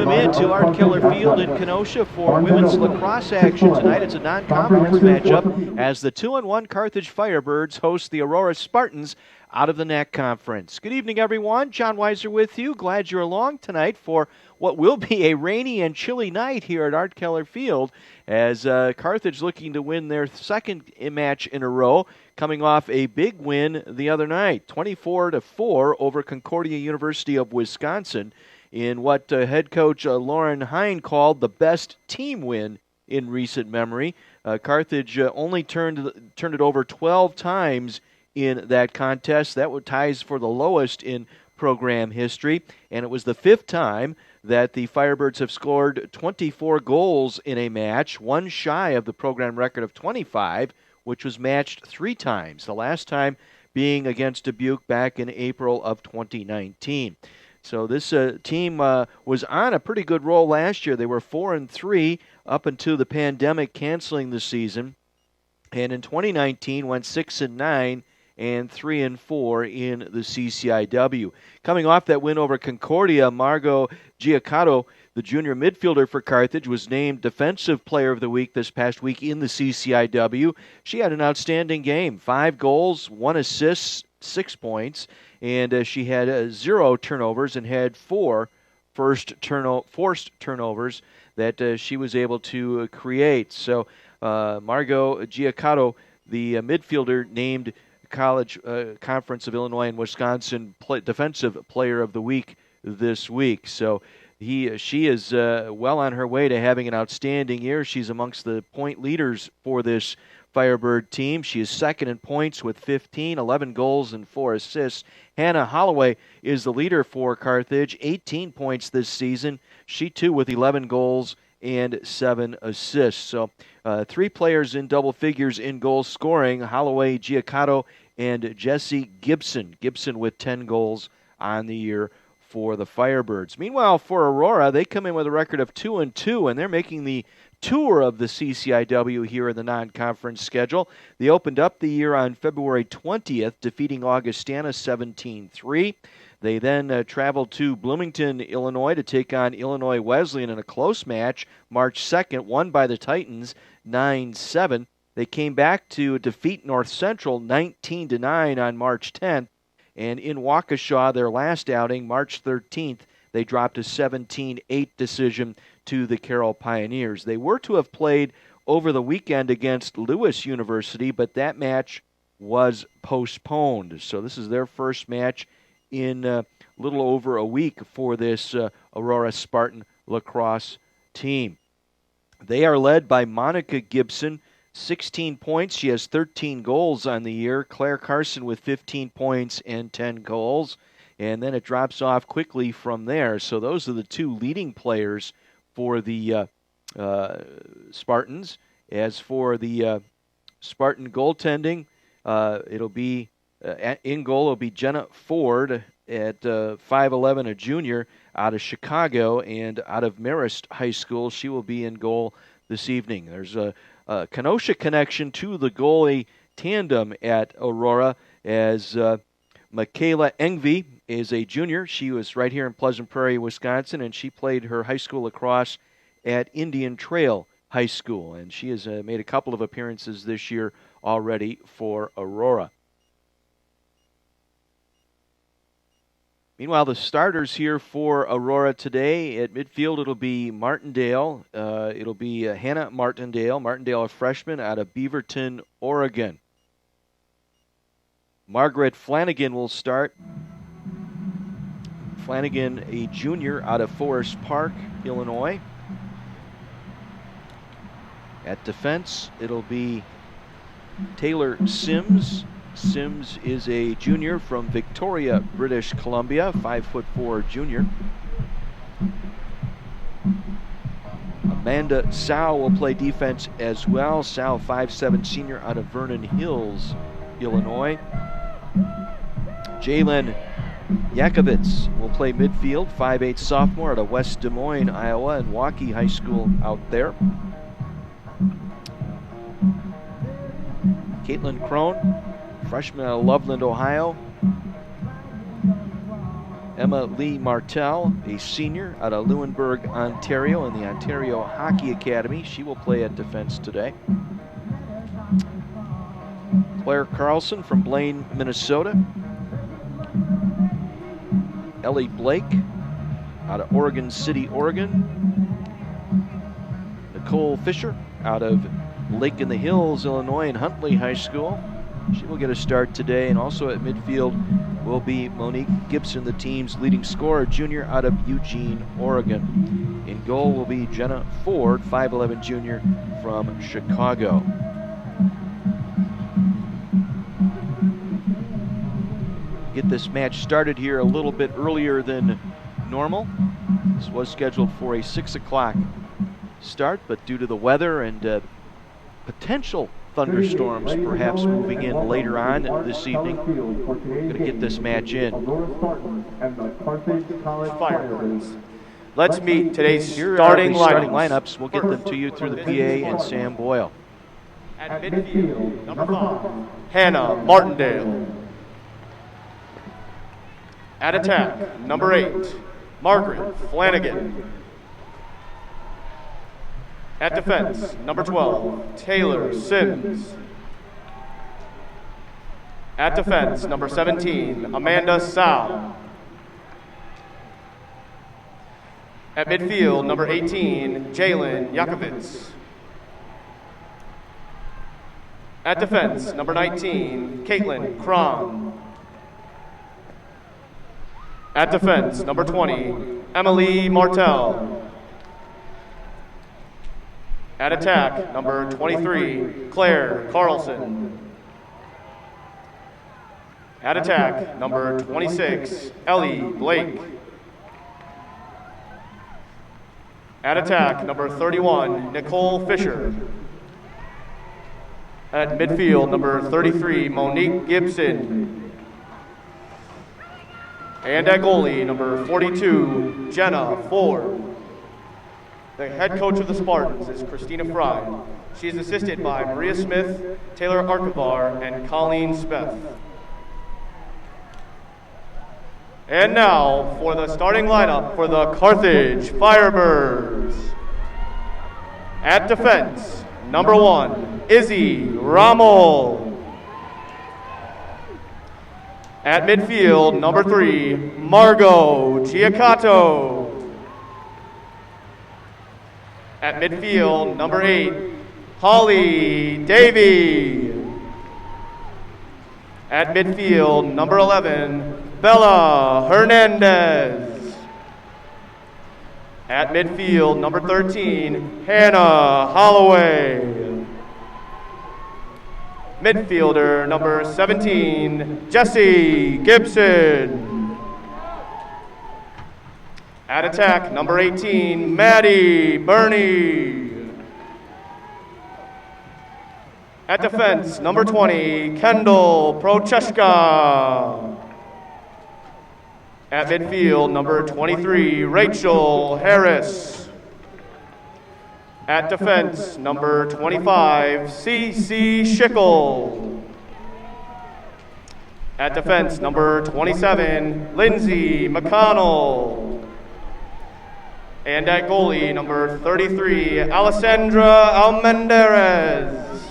Into Art Keller Field in Kenosha for women's lacrosse action tonight. It's a non-conference matchup as the 2-1 Carthage Firebirds host the Aurora Spartans out of the NAC Conference. Good evening, everyone. John Weiser with you. Glad you're along tonight for what will be a rainy and chilly night here at Art Keller Field as Carthage looking to win their second match in a row, coming off a big win the other night, 24-4 over Concordia University of Wisconsin, in what head coach Lauren Hine called the best team win in recent memory. Carthage only turned it over 12 times in that contest. That ties for the lowest in program history, and it was the fifth time that the Firebirds have scored 24 goals in a match, one shy of the program record of 25, which was matched 3 times, the last time being against Dubuque back in April of 2019. So this team was on a pretty good roll last year. They were 4-3 up until the pandemic canceling the season, and in 2019 went 6-9 and 3-4 in the CCIW. Coming off that win over Concordia, Margot Giacotto, the junior midfielder for Carthage, was named Defensive Player of the Week this past week in the CCIW. She had an outstanding game, 5 goals, 1 assist, 6 points, and she had 0 turnovers and had 4 forced turnovers that she was able to create. So Margot Giacotto, the midfielder, named College Conference of Illinois and Wisconsin Defensive Player of the Week this week. So she is well on her way to having an outstanding year. She's amongst the point leaders for this Firebird team. She is second in points with 15, 11 goals and 4 assists. Hannah Holloway is the leader for Carthage, 18 points this season. She too with 11 goals and 7 assists. So 3 players in double figures in goal scoring, Holloway, Giacotto, and Jesse Gibson. Gibson with 10 goals on the year for the Firebirds. Meanwhile, for Aurora, they come in with a record of 2-2, and they're making the tour of the CCIW here in the non-conference schedule. They opened up the year on February 20th, defeating Augustana 17-3. They then traveled to Bloomington, Illinois to take on Illinois Wesleyan in a close match. March 2nd, won by the Titans 9-7. They came back to defeat North Central 19-9 on March 10th. And in Waukesha, their last outing, March 13th, they dropped a 17-8 decision to the Carroll Pioneers. They were to have played over the weekend against Lewis University, but that match was postponed. So this is their first match in a little over a week for this Aurora Spartan lacrosse team. They are led by Monica Gibson, 16 points. She has 13 goals on the year. Claire Carson with 15 points and 10 goals. And then it drops off quickly from there. So those are the 2 leading players for the Spartans. As for the Spartan goaltending, it'll be in goal will be Jenna Ford at 5'11", a junior out of Chicago and out of Marist High School. She will be in goal this evening. There's a Kenosha connection to the goalie tandem at Aurora as Michaela Engvey is a junior. She was right here in Pleasant Prairie, Wisconsin, and she played her high school lacrosse at Indian Trail High School, and she has made a couple of appearances this year already for Aurora. Meanwhile, the starters here for Aurora today at midfield, it'll be Martindale. It'll be Hannah Martindale. Martindale, a freshman out of Beaverton, Oregon. Margaret Flanagan will start. Flanagan, a junior out of Forest Park, Illinois. At defense, it'll be Taylor Sims. Sims is a junior from Victoria, British Columbia, 5'4" junior. Amanda Sow will play defense as well. Sow, 5'7" senior out of Vernon Hills, Illinois. Jalen Yakovitz will play midfield, 5'8" sophomore out of West Des Moines, Iowa, and Waukee High School out there. Caitlin Crone, freshman out of Loveland, Ohio. Emma Lee Martell, a senior out of Lunenburg, Ontario, in the Ontario Hockey Academy. She will play at defense today. Claire Carlson from Blaine, Minnesota. Ellie Blake out of Oregon City, Oregon. Nicole Fisher out of Lake in the Hills, Illinois, and Huntley High School. She will get a start today. And also at midfield will be Monique Gibson, the team's leading scorer, junior out of Eugene, Oregon. In goal will be Jenna Ford, 5'11 junior from Chicago. Get this match started here a little bit earlier than normal. This was scheduled for a 6 o'clock start, but due to the weather and potential thunderstorms perhaps moving in later on this evening, we're going to get this match in. Let's meet today's Here starting are the starting lineups. We'll get them to you through the PA and Sam Boyle. At midfield, number 5, Hannah Martindale. At attack, number 8, Margaret Flanagan. At defense, number 12, Taylor Sims. At defense, number 17, Amanda Sau. At midfield, number 18, Jalen Yakovitz. At defense, number 19, Caitlin Cron. At defense, number 20, Emily Martell. At attack, number 23, Claire Carlson. At attack, number 26, Ellie Blake. At attack, number 31, Nicole Fisher. At midfield, number 33, Monique Gibson. And at goalie, number 42, Jenna Ford. The head coach of the Spartans is Christina Fry. She is assisted by Maria Smith, Taylor Archivar, and Colleen Speth. And now for the starting lineup for the Carthage Firebirds. At defense, number 1, Izzy Rommel. At midfield, number 3, Margot Giacato. At midfield, number 8, Holly Davy. At midfield, number 11, Bella Hernandez. At midfield, number 13, Hannah Holloway. Midfielder, number 17, Jessie Gibson. At attack, number 18, Maddie Burney. At defense, number 20, Kendall Procheska. At midfield, number 23, Rachel Harris. At defense, number 25, CC Schickel. At defense, number 27, Lindsay McConnell. And at goalie, number 33, Alessandra Almendarez.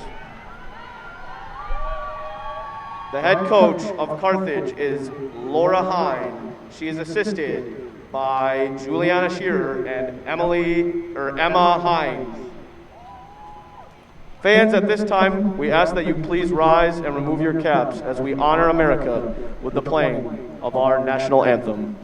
The head coach of Carthage is Laura Hine. She is assisted by Juliana Shearer and Emma Hines. Fans, at this time, we ask that you please rise and remove your caps as we honor America with the playing of our national anthem.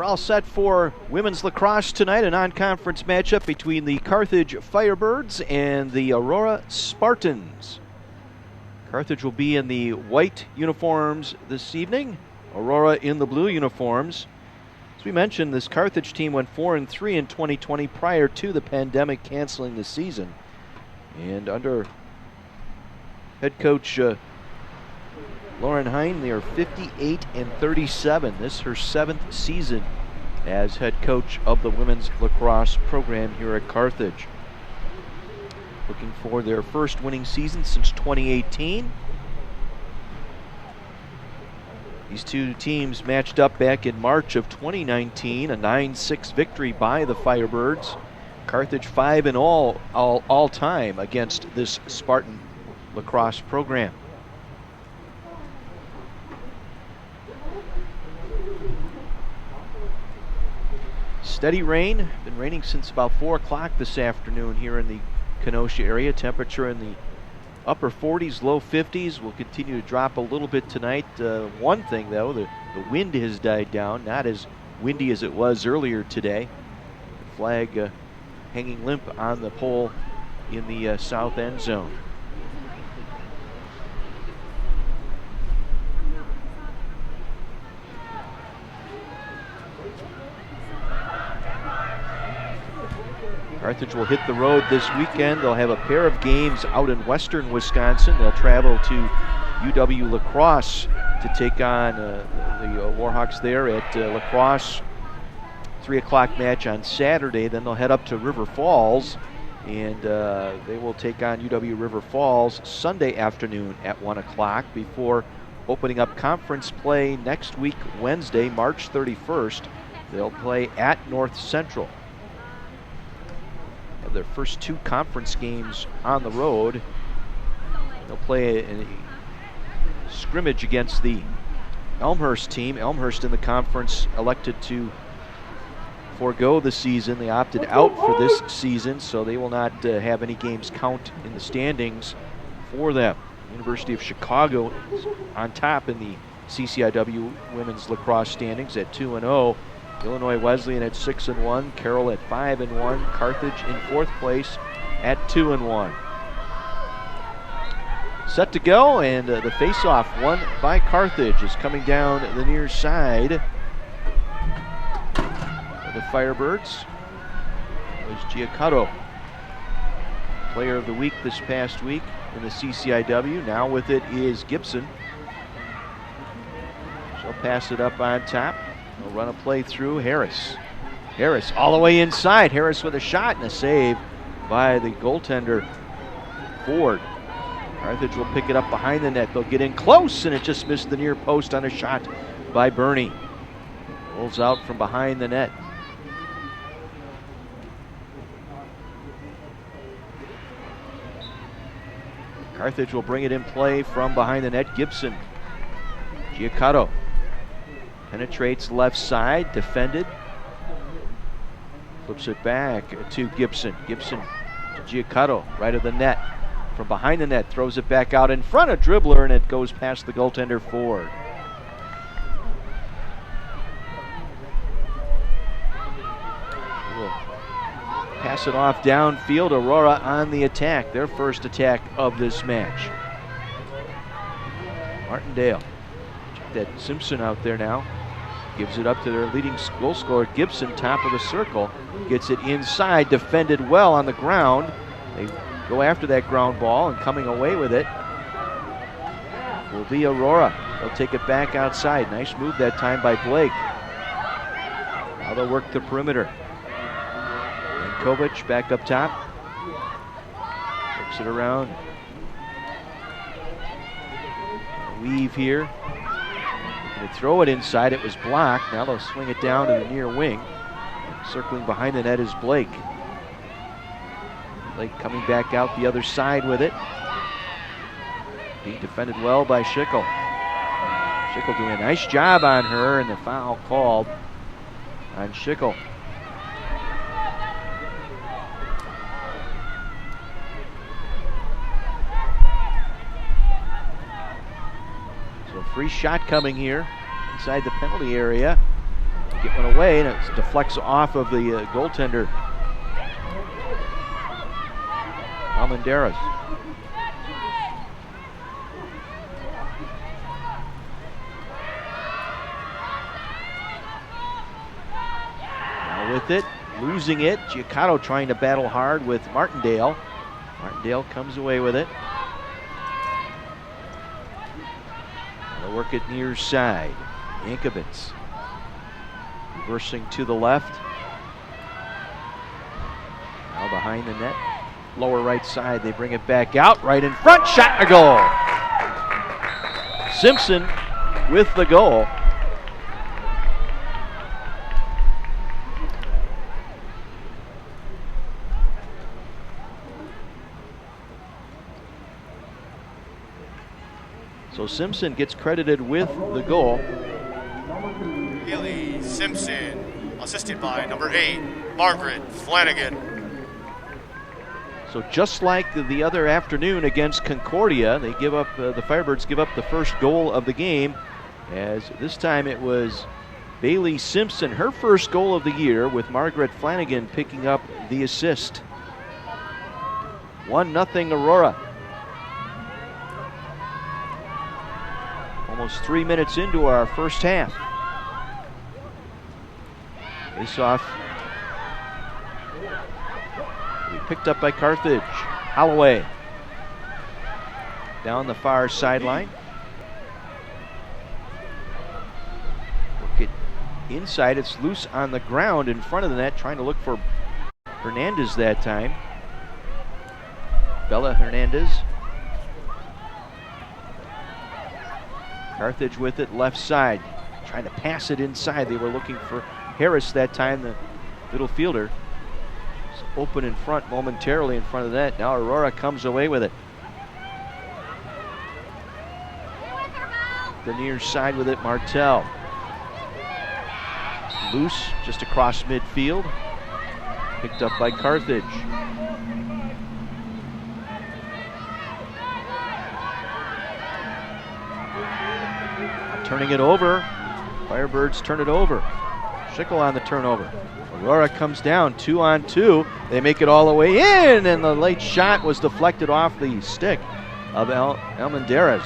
all set for women's lacrosse tonight, a non-conference matchup between the Carthage Firebirds and the Aurora Spartans. Carthage will be in the white uniforms this evening, Aurora in the blue uniforms. As we mentioned, this Carthage team went 4-3 in 2020 prior to the pandemic canceling the season. And under head coach Lauren Hine, they are 58-37. This is her 7th season as head coach of the women's lacrosse program here at Carthage. Looking for their first winning season since 2018. These two teams matched up back in March of 2019, a 9-6 victory by the Firebirds. Carthage 5-0 all time against this Spartan lacrosse program. Steady rain, been raining since about 4 o'clock this afternoon here in the Kenosha area. Temperature in the upper 40s, low 50s. Will continue to drop a little bit tonight. One thing though, the wind has died down, not as windy as it was earlier today. The flag hanging limp on the pole in the south end zone. Carthage will hit the road this weekend. They'll have a pair of games out in western Wisconsin. They'll travel to UW Lacrosse to take on the Warhawks there at Lacrosse. 3 o'clock match on Saturday. Then they'll head up to River Falls, and they will take on UW River Falls Sunday afternoon at 1 o'clock before opening up conference play next week, Wednesday, March 31st. They'll play at North Central. Have their first 2 conference games on the road. They'll play a scrimmage against the Elmhurst team. Elmhurst in the conference elected to forego the season. They opted out for this season, so they will not have any games count in the standings for them. University of Chicago is on top in the CCIW women's lacrosse standings at 2-0. Illinois Wesleyan at 6-1, Carroll at 5-1, Carthage in 4th place at 2-1. Set to go, and the face-off won by Carthage is coming down the near side of the Firebirds. It was Giaccotto, player of the week this past week in the CCIW. Now with it is Gibson. She'll pass it up on top. They'll run a play through Harris. Harris all the way inside. Harris with a shot and a save by the goaltender Ford. Carthage will pick it up behind the net. They'll get in close, and it just missed the near post on a shot by Bernie. Rolls out from behind the net. Carthage will bring it in play from behind the net. Gibson. Giaccotto. Penetrates left side, defended. Flips it back to Gibson. Gibson to Giaccotto, right of the net. From behind the net, throws it back out in front of dribbler, and it goes past the goaltender Ford. We'll pass it off downfield. Aurora on the attack, their first attack of this match. Martindale. Check that Simpson out there now. Gives it up to their leading goal scorer, Gibson, top of the circle. Gets it inside, defended well on the ground. They go after that ground ball, and coming away with it will be Aurora. They'll take it back outside. Nice move that time by Blake. Now they'll work the perimeter. And Kovic back up top. Works it around. Weave here. They throw it inside, it was blocked. Now they'll swing it down to the near wing. Circling behind the net is Blake. Blake coming back out the other side with it. Being defended well by Schickel. Schickel doing a nice job on her, and the foul called on Schickel. So free shot coming here inside the penalty area. get one away, and it deflects off of the goaltender, Almendarez. Now with it, losing it, Giacato trying to battle hard with Martindale. Martindale comes away with it. They'll work it near side. Yankovic reversing to the left. Now behind the net. Lower right side, they bring it back out. Right in front, shot and a goal. Simpson with the goal. So Simpson gets credited with the goal. Haley Simpson, assisted by number 8, Margaret Flanagan. So just like the other afternoon against Concordia, they give up the Firebirds give up the first goal of the game, as this time it was Bailey Simpson, her first goal of the year, with Margaret Flanagan picking up the assist. 1-0 Aurora. Almost 3 minutes into our first half. Face-off. Picked up by Carthage. Holloway. Down the far sideline. Work it inside. It's loose on the ground in front of the net, trying to look for Hernandez that time. Bella Hernandez. Carthage with it left side, trying to pass it inside. They were looking for Harris that time, the middle fielder. It's open in front momentarily in front of that. Now Aurora comes away with it. The near side with it, Martel. Loose just across midfield. Picked up by Carthage. Turning it over. Firebirds turn it over. Schickel on the turnover. Aurora comes down 2-on-2. They make it all the way in, and the late shot was deflected off the stick of Almendarez.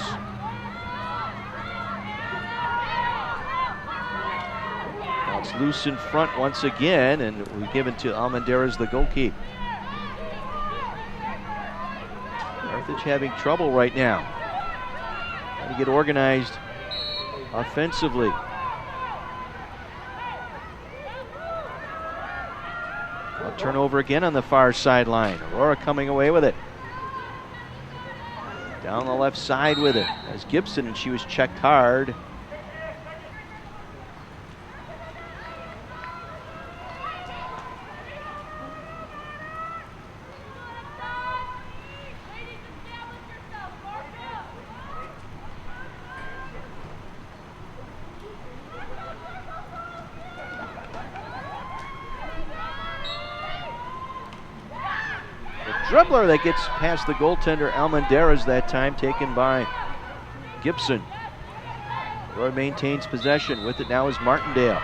Now it's loose in front once again, and we're given to Almendarez the goal keep. Carthage having trouble right now. Trying to get organized offensively. A turnover again on the far sideline. Aurora coming away with it. Down the left side with it as Gibson, and she was checked hard. Dribbler that gets past the goaltender Almendarez that time, taken by Gibson. Roy maintains possession. With it now is Martindale.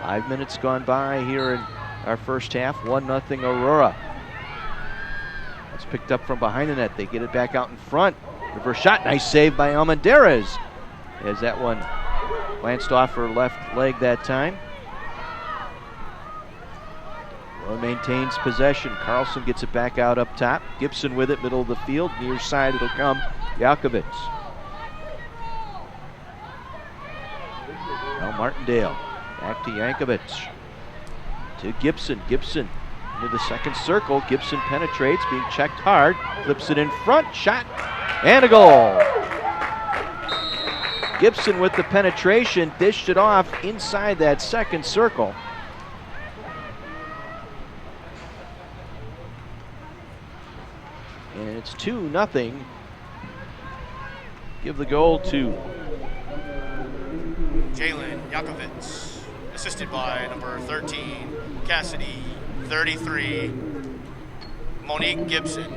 Five minutes gone by here in our first half. 1-0 Aurora. It's picked up from behind the net. They get it back out in front. Reverse shot, nice save by Almendarez, as that one glanced off her left leg that time. Roy maintains possession. Carlson gets it back out up top. Gibson with it, middle of the field. Near side it'll come, Yankovic. Now Martindale, back to Yankovic. To Gibson. Gibson into the second circle. Gibson penetrates, being checked hard. Flips it in front, shot. And a goal. Gibson with the penetration, dished it off inside that second circle. And it's 2-0. Give the goal to Jalen Yankovic, assisted by number 13, Cassidy 33, Monique Gibson.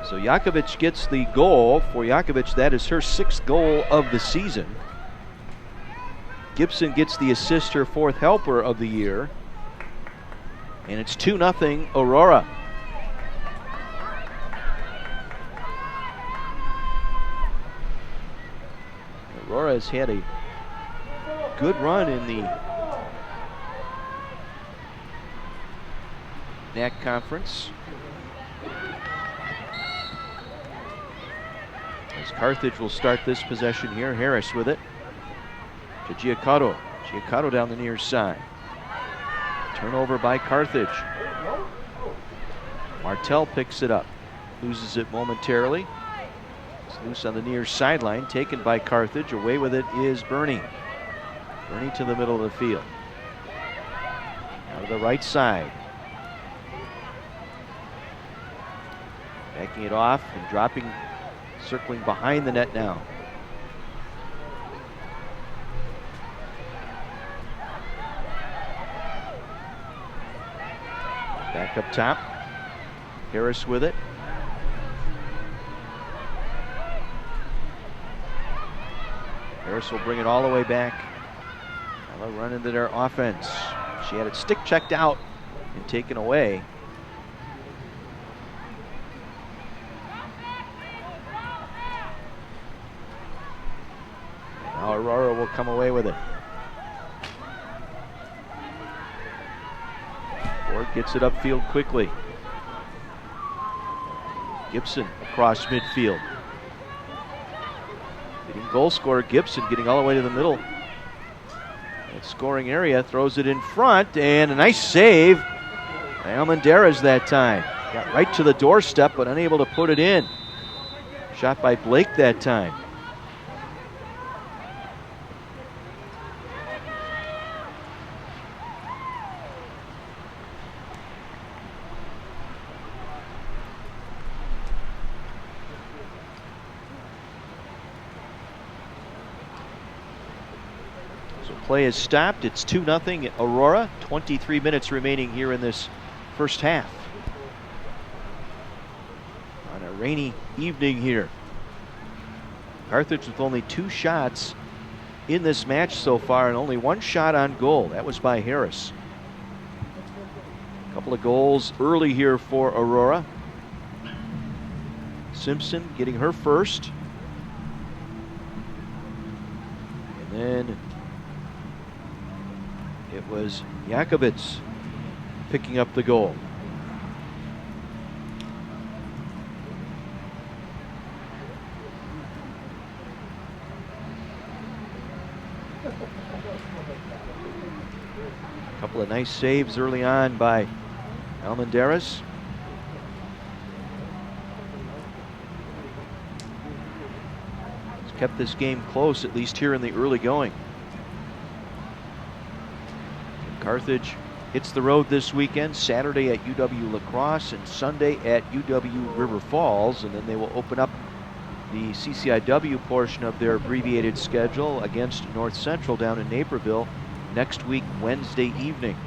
So Jakovic gets the goal. For Jakovic, that is her 6th goal of the season. Gibson gets the assist, her 4th helper of the year. And it's 2-0 Aurora. Aurora has had a good run in the NAC Conference. As Carthage will start this possession here. Harris with it to Giacoto. Giacoto down the near side. Turnover by Carthage. Martell picks it up. Loses it momentarily. It's loose on the near sideline. Taken by Carthage. Away with it is Bernie. Bernie to the middle of the field. Now to the right side. Backing it off and dropping, circling behind the net now. Back up top. Harris with it. Harris will bring it all the way back. Now they'll run into their offense. She had it stick checked out and taken away. Now Aurora will come away with it. Ford gets it upfield quickly. Gibson across midfield. Leading goal scorer Gibson getting all the way to the middle. That scoring area, throws it in front, and a nice save by Almendarez that time. Got right to the doorstep, but unable to put it in. Shot by Blake that time. Play is stopped. It's 2-0 Aurora. 23 minutes remaining here in this first half. On a rainy evening here. Carthage with only 2 shots in this match so far and only 1 shot on goal. That was by Harris. A couple of goals early here for Aurora. Simpson getting her first. And then it was Jakovic picking up the goal. A couple of nice saves early on by Almendarez. He's kept this game close, at least here in the early going. Carthage hits the road this weekend, Saturday at UW Lacrosse and Sunday at UW River Falls, and then they will open up the CCIW portion of their abbreviated schedule against North Central down in Naperville next week, Wednesday evening.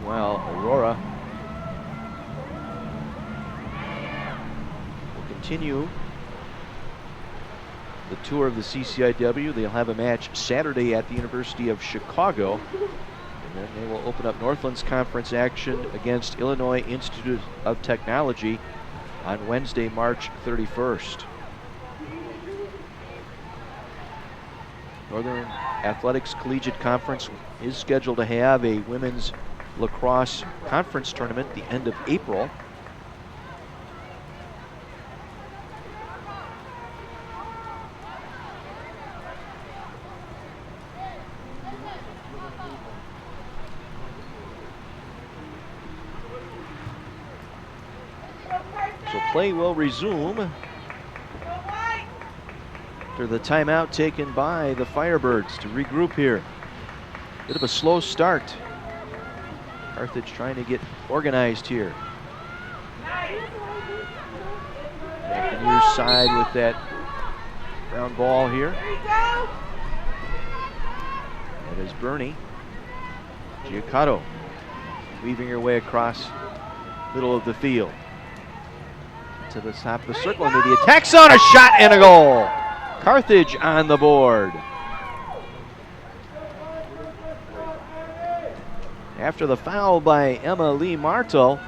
Well, Aurora will continue the tour of the CCIW. They'll have a match Saturday at the University of Chicago. And then they will open up Northland's conference action against Illinois Institute of Technology on Wednesday, March 31st. Northern Athletics Collegiate Conference is scheduled to have a women's lacrosse conference tournament at the end of April. So play will resume after the timeout taken by the Firebirds to regroup here. Bit of a slow start. Carthage trying to get organized here. Back the near side with that ground ball here. That is Bernie. Giacotto weaving her way across middle of the field. To the top of the circle into the attack zone. A shot and a goal. Carthage on the board. After the foul by Emma Lee Martel,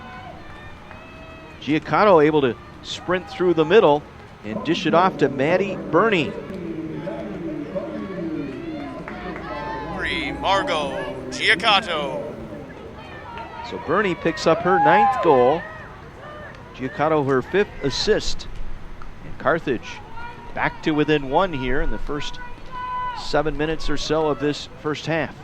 Giacotto able to sprint through the middle and dish it off to Maddie Burney. Margot Giacotto. So Burney picks up her 9th goal. Giacotto her 5th assist. And Carthage back to within 1 here in the first 7 minutes or so of this first half.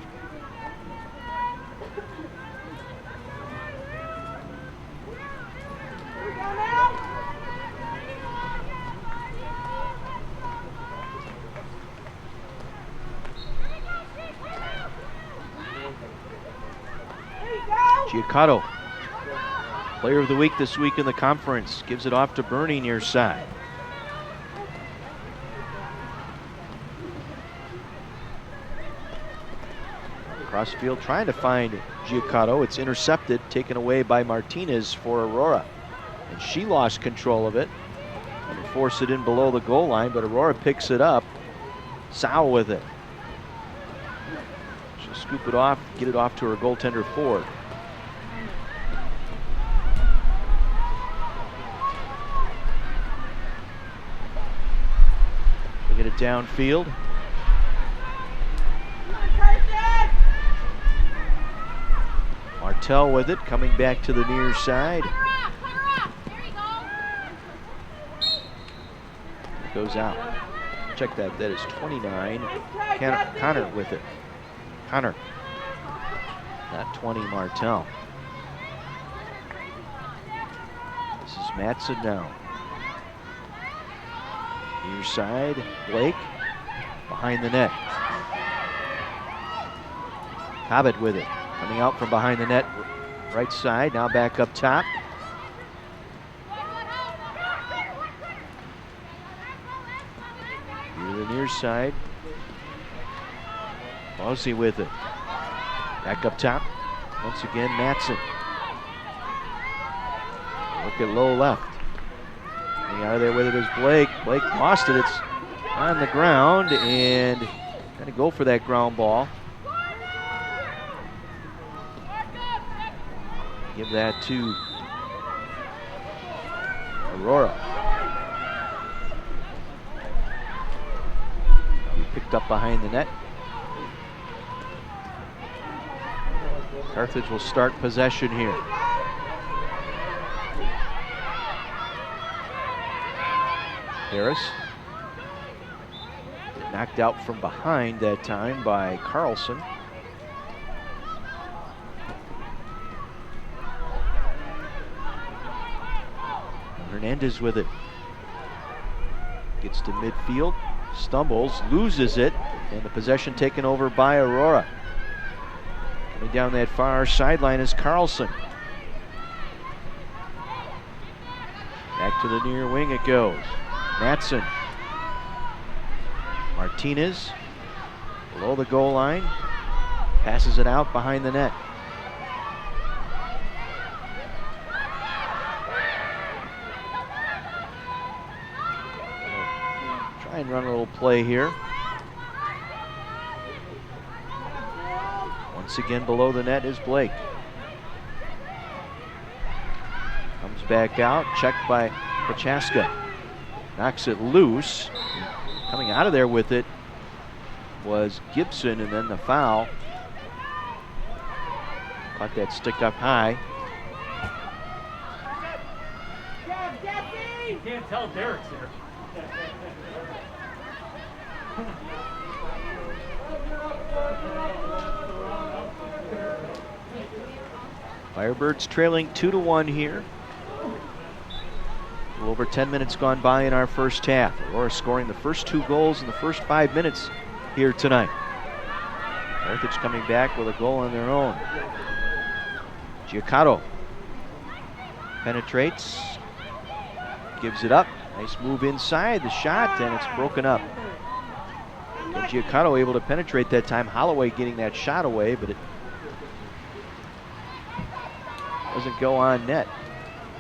Giacotto, player of the week this week in the conference, gives it off to Burney near side. Cross field trying to find Giacotto. It's intercepted, taken away by Martinez for Aurora. And she lost control of it and forced it in below the goal line, but Aurora picks it up. Sow with it. She'll scoop it off, get it off to her goaltender Ford. Get it downfield. Martel with it, coming back to the near side. It goes out. Check that. That is 29. Connor with it. Connor. Not 20, Martel. This is Matson now. Near side, Blake behind the net. Cobbett with it, coming out from behind the net, right side, now back up top. Here the near side. Bosey with it. Back up top. Once again, Matson. Look at low left. Getting out of there with it is Blake. Blake lost it. It's on the ground and going to go for that ground ball. Give that to Aurora. Picked up behind the net. Carthage will start possession here. Harris knocked out from behind that time by Carlson. Hernandez with it. Gets to midfield, stumbles, loses it, and the possession taken over by Aurora. Coming down that far sideline is Carlson. Back to the near wing it goes. Matson. Martinez below the goal line. Passes it out behind the net. Try and run a little play here. Once again below the net is Blake. Comes back out, checked by Prochaska. Knocks it loose. Coming out of there with it was Gibson, and then the foul. Caught that stick up high. You can't tell Derek's here. Firebirds trailing 2-1 here. A little over 10 minutes gone by in our first half. Aurora scoring the first 2 goals in the first 5 minutes here tonight. Carthage coming back with a goal on their own. Giacato penetrates, gives it up. Nice move inside the shot, and it's broken up. And Giacato able to penetrate that time. Holloway getting that shot away, but it doesn't go on net.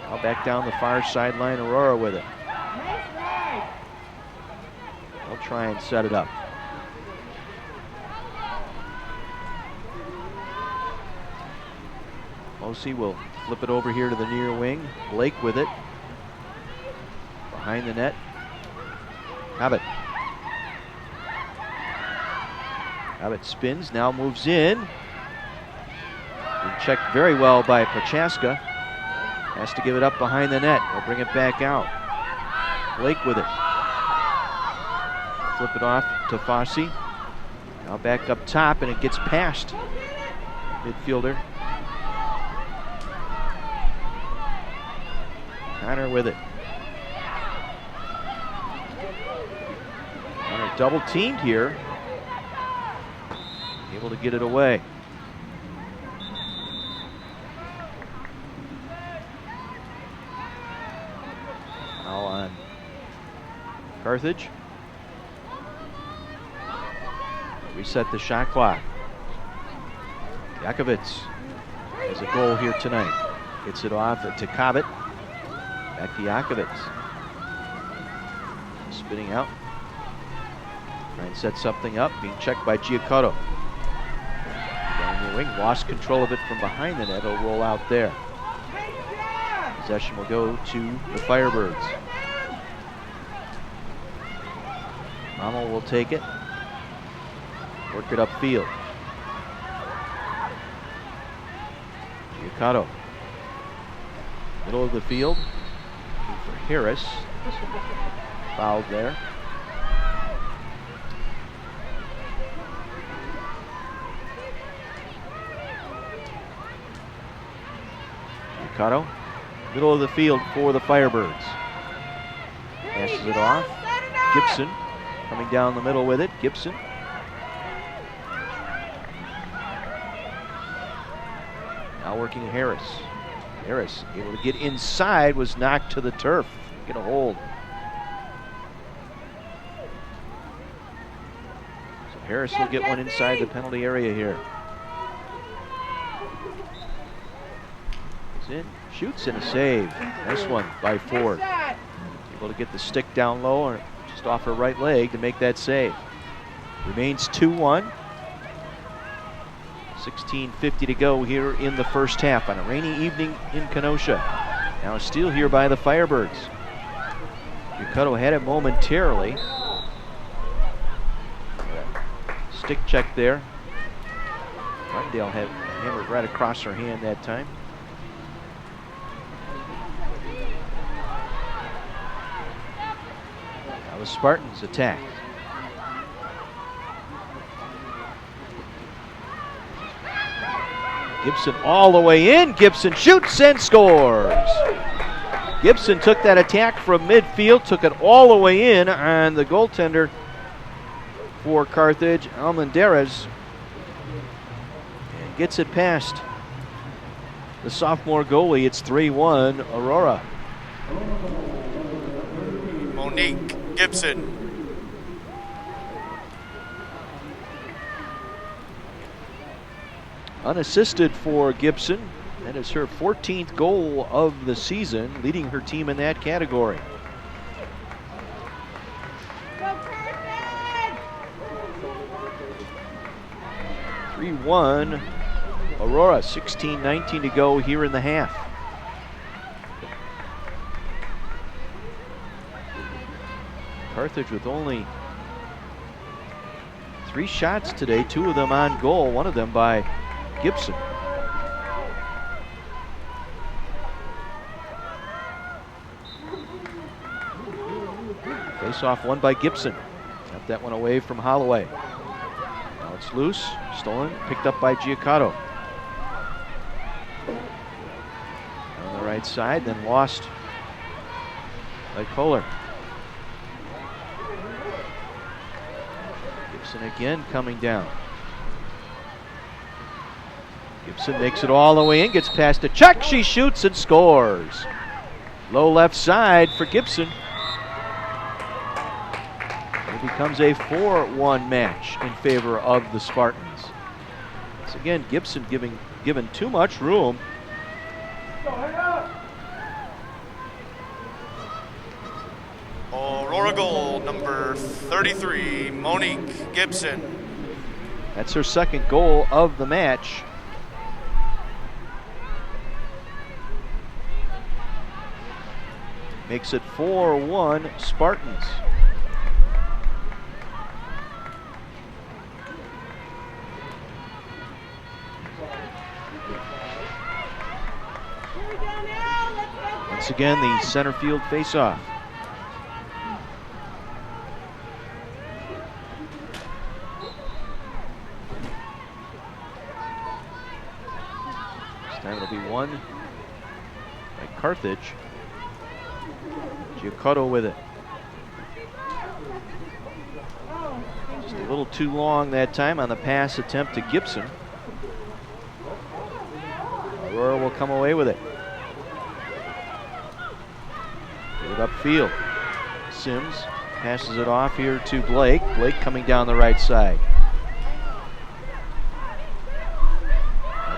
Now back down the far sideline, Aurora with it. They'll try and set it up. Mosi will flip it over here to the near wing. Blake with it. Behind the net. Abbott. Abbott spins, now moves in. And checked very well by Prochaska. Has to give it up behind the net. They'll bring it back out. Blake with it. Flip it off to Fossey. Now back up top, and it gets past midfielder. Connor with it. Connor double teamed here. Able to get it away. Now on Carthage. Reset the shot clock. Yakovitz has a goal here tonight. Gets it off to Cobbett. Back to Yakovitz. Spinning out. Trying to set something up. Being checked by Giacato. Down the wing. Lost control of it from behind the net. It'll roll out there. Possession will go to the Firebirds. Rommel will take it. Work it upfield. Giacato. Middle of the field. Looking for Harris. Fouled there. Giacato. Middle of the field for the Firebirds. Passes it off. Gibson coming down the middle with it. Gibson. Now working Harris. Harris able to get inside, was knocked to the turf. Get a hold. So Harris will get one inside the penalty area here. He's in, shoots and a save. Nice one by Ford. Able to get the stick down low or just off her right leg to make that save. Remains 2-1. 16:50 to go here in the first half on a rainy evening in Kenosha. Now a steal here by the Firebirds. Giacato had it momentarily. Stick check there. Rundale had hammered right across her hand that time. Now the Spartans attack. Gibson all the way in. Gibson shoots and scores. Gibson took that attack from midfield, took it all the way in on the goaltender for Carthage, Almendarez, and gets it past the sophomore goalie. It's 3-1 Aurora. Monique Gibson. Unassisted for Gibson. That is her 14th goal of the season, leading her team in that category. Go Carthage! 3-1 Aurora, 16:19 to go here in the half. Carthage with only 3 shots today, 2 of them on goal, one of them by Gibson. Face off won by Gibson. Got that one away from Holloway. Now it's loose, stolen, picked up by Giacato. On the right side, then lost by Keller. Gibson again coming down. Gibson makes it all the way in, gets past a check, she shoots and scores. Low left side for Gibson. It becomes a 4-1 match in favor of the Spartans. Once again, Gibson given too much room. Aurora goal, number 33, Monique Gibson. That's her second goal of the match. Makes it 4-1 Spartans. Once again, the center field face-off. This time it'll be won by Carthage. Giacoto with it. Just a little too long that time on the pass attempt to Gibson. Aurora will come away with it. Get it upfield. Sims passes it off here to Blake. Blake coming down the right side.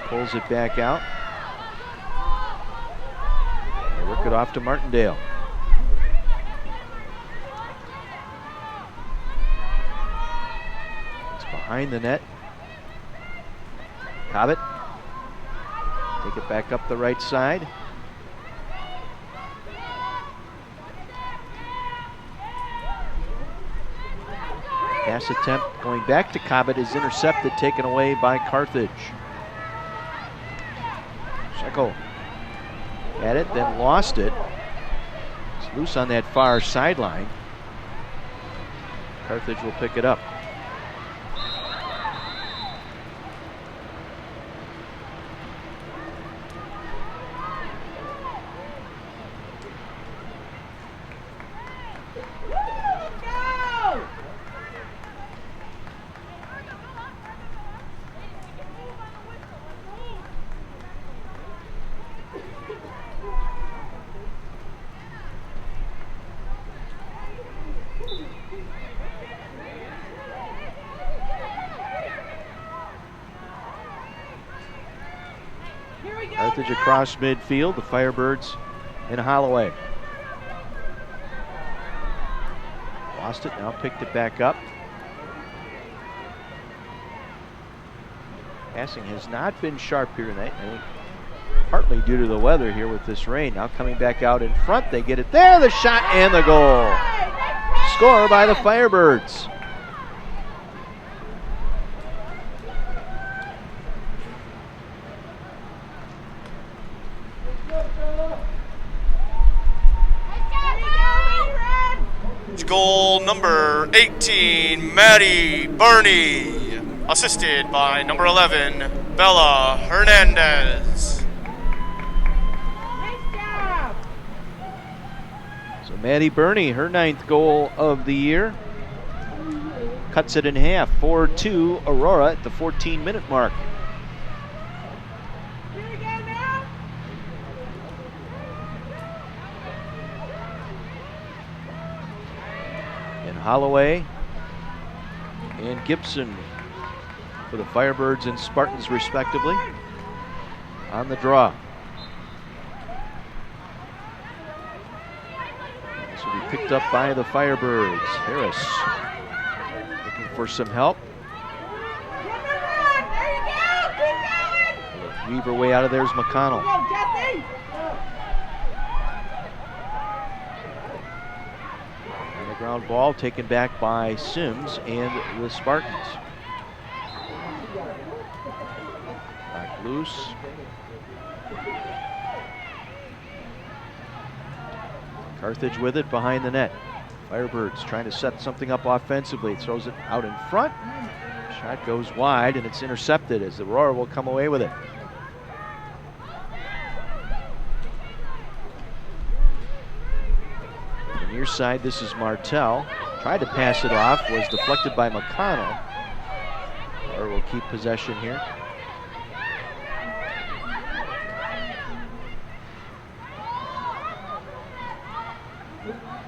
Pulls it back out. They work it off to Martindale. Behind the net. Cobbett. Take it back up the right side. Pass attempt going back to Cobbett is intercepted, taken away by Carthage. Shekel had it, then lost it. It's loose on that far sideline. Carthage will pick it up. Carthage across midfield, the Firebirds in Holloway. Lost it, now picked it back up. Passing has not been sharp here tonight, I think partly due to the weather here with this rain. Now coming back out in front, they get it there, the shot and the goal. Score by the Firebirds. Goal number 18, Maddie Burney, assisted by number 11, Bella Hernandez. Nice job. So Maddie Burney, her 9th goal of the year, cuts it in half, 4-2 Aurora at the 14-minute mark. Here we go now. Holloway and Gibson for the Firebirds and Spartans respectively on the draw. This will be picked up by the Firebirds. Harris looking for some help. There you go. Keep going. Weave her way out of there is McConnell. Go, Jesse. Ground ball taken back by Sims and the Spartans. Back loose. Carthage with it behind the net. Firebirds trying to set something up offensively. Throws it out in front. Shot goes wide and it's intercepted as the Aurora will come away with it. Near side, this is Martell. Tried to pass it off, was deflected by McConnell. Or will keep possession here.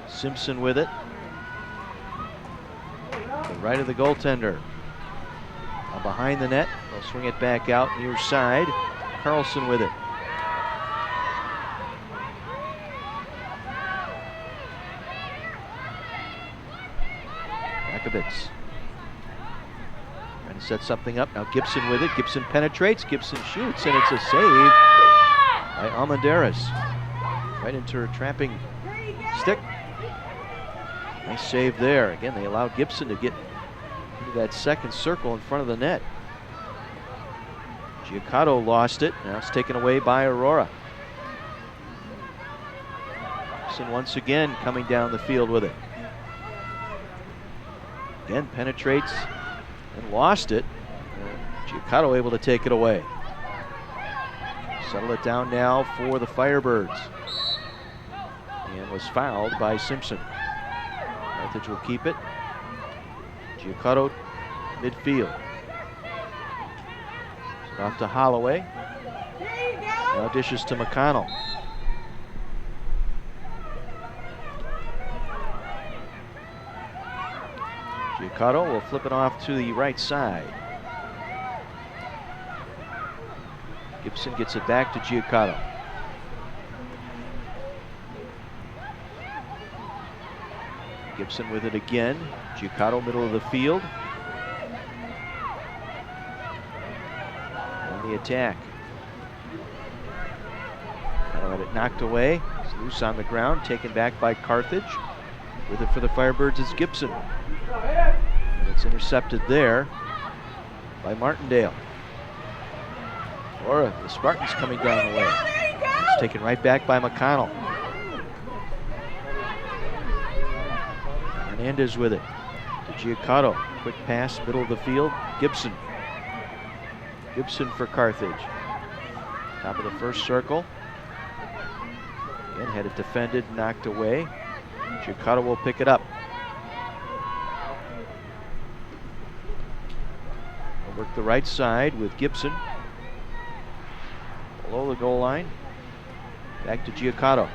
Simpson with it. The right of the goaltender. Now behind the net. They'll swing it back out near side. Carlson with it. Jakobitz trying to set something up. Now Gibson with it. Gibson penetrates. Gibson shoots, and it's a save by Almendarez. Right into her trapping stick. Nice save there. Again, they allowed Gibson to get into that second circle in front of the net. Giacato lost it. Now it's taken away by Aurora. Gibson once again coming down the field with it. Again, penetrates and lost it. Giacato able to take it away. Settle it down now for the Firebirds. And was fouled by Simpson. Carthage will keep it. Giacato midfield. Sent off to Holloway. Now dishes to McConnell. Giacato will flip it off to the right side. Gibson gets it back to Giacato. Gibson with it again. Giacato middle of the field. On the attack. Had it knocked away. It's loose on the ground. Taken back by Carthage. With it for the Firebirds is Gibson. And it's intercepted there by Martindale. Aurora, the Spartans coming down the way. It's taken right back by McConnell. Hernandez with it to Giacato. Quick pass, middle of the field. Gibson. Gibson for Carthage. Top of the first circle. Again, had it defended, knocked away. Giacato will pick it up. They'll work the right side with Gibson. Below the goal line. Back to Giacato.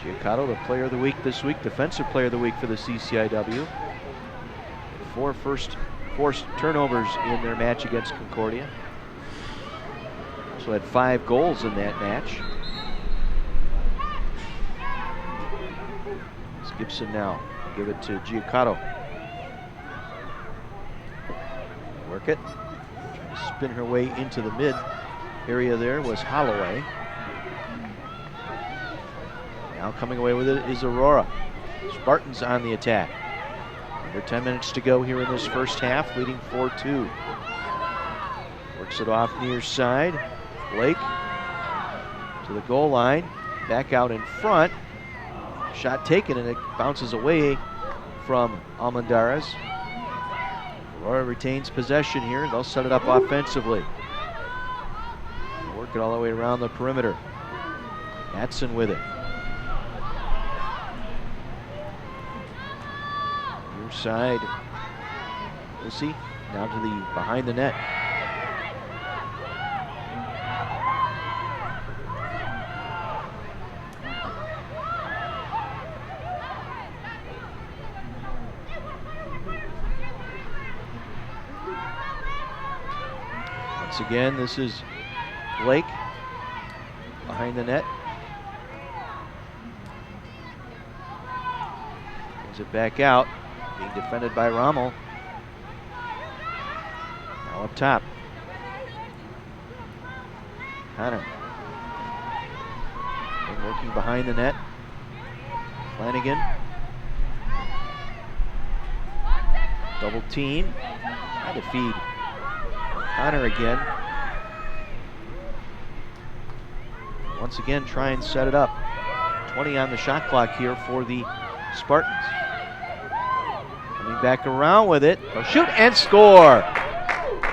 Giacato, the player of the week this week, defensive player of the week for the CCIW. 4 forced turnovers in their match against Concordia. Also had 5 goals in that match. It's Gibson now. Give it to Giacato. Work it. Trying to spin her way into the mid area there was Holloway. Now coming away with it is Aurora. Spartans on the attack. Under 10 minutes to go here in this first half, leading 4-2. Works it off near side. Blake to the goal line. Back out in front. Shot taken and it bounces away from Almendarez. Aurora retains possession here. They'll set it up offensively. Work it all the way around the perimeter. Matson with it. Near side. Lucy down to the behind the net. Once again, this is Blake behind the net. Brings it back out, being defended by Rommel. Now up top. Connor. And working behind the net. Flanagan. Double team. Trying to feed Connor again. Once again, try and set it up. 20 on the shot clock here for the Spartans. Coming back around with it. They'll shoot and score.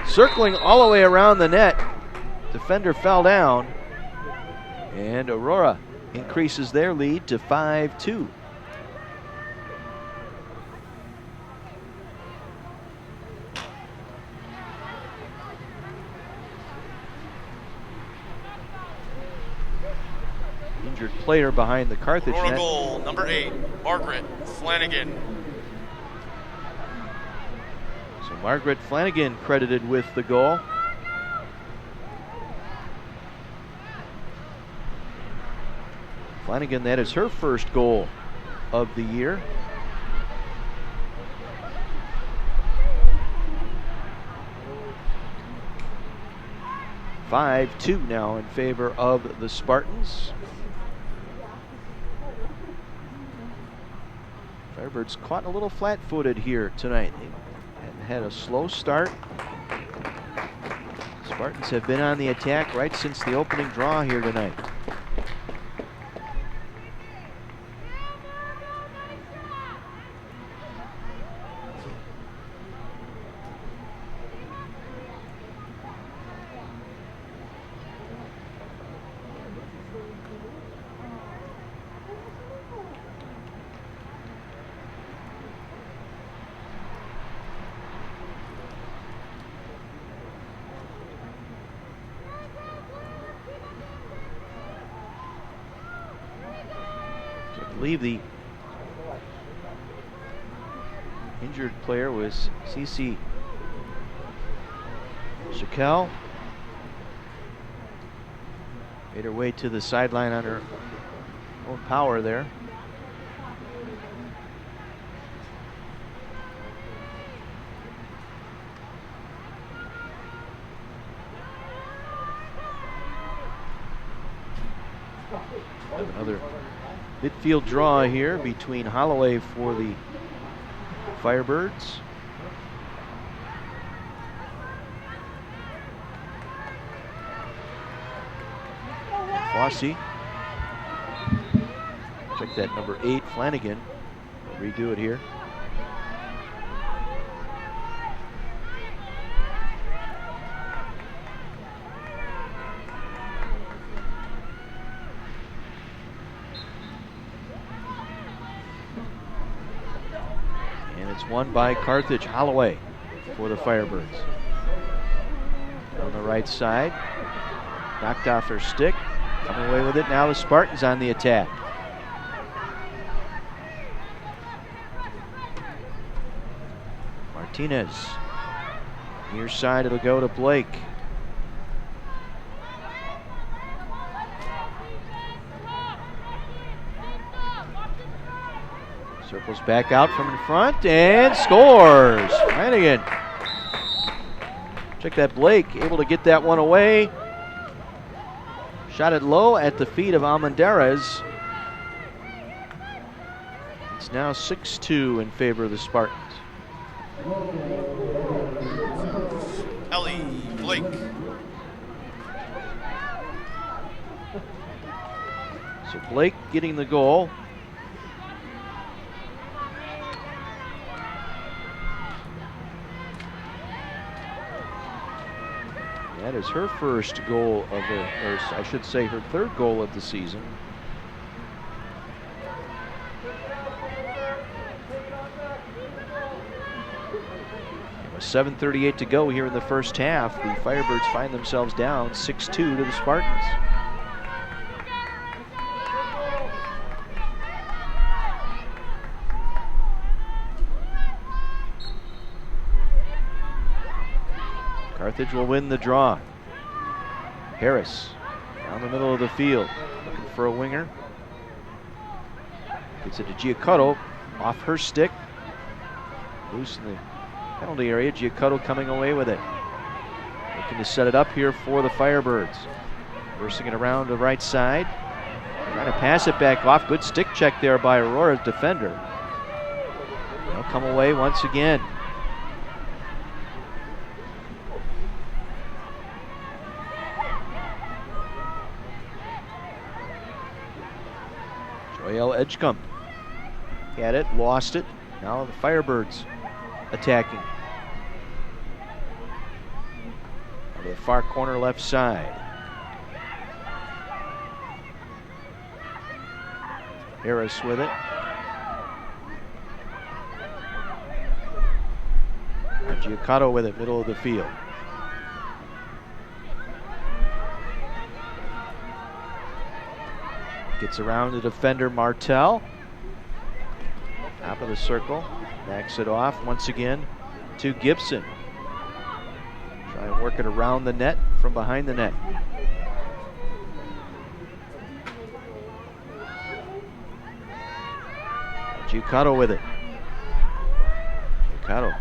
Circling all the way around the net. Defender fell down. And Aurora increases their lead to 5-2. injured player behind the Carthage Aurora net. goal, number 8, Margaret Flanagan. So Margaret Flanagan credited with the goal. Flanagan, that is her first goal of the year. (5-2) now in favor of the Spartans. Firebirds caught a little flat-footed here tonight. They had a slow start. Spartans have been on the attack right since the opening draw here tonight. I believe the injured player was Cece Shaquille. Made her way to the sideline on her own power there. Another midfield draw here between Holloway for the Firebirds. Fossey. Check that, number 8, Flanagan. We'll redo it here. Won by Carthage. Holloway for the Firebirds. On the right side. Knocked off her stick. Coming away with it. Now the Spartans on the attack. Martinez. Near side, it'll go to Blake. Circles back out from in front and scores. Flanagan. Check that, Blake able to get that one away. Shot it low at the feet of Almendarez. It's now 6-2 in favor of the Spartans. Ellie Blake. So Blake getting the goal. That is her first goal of the, or I should say her third goal of the season. With 7:38 to go here in the first half, the Firebirds find themselves down 6-2 to the Spartans. Carthage will win the draw. Harris down the middle of the field, looking for a winger. Gets it to Giaccotto, off her stick. Loose in the penalty area. Giaccotto coming away with it. Looking to set it up here for the Firebirds. Reversing it around the right side. Trying to pass it back off. Good stick check there by Aurora's defender. They'll come away once again. Joelle Edgecombe had it, lost it. Now the Firebirds attacking. On the far corner left side. Harris with it. Giaccotto with it, middle of the field. Gets around the defender Martell. Top of the circle. Backs it off once again to Gibson. Try and work it around the net from behind the net. Giucato with it. Giucato.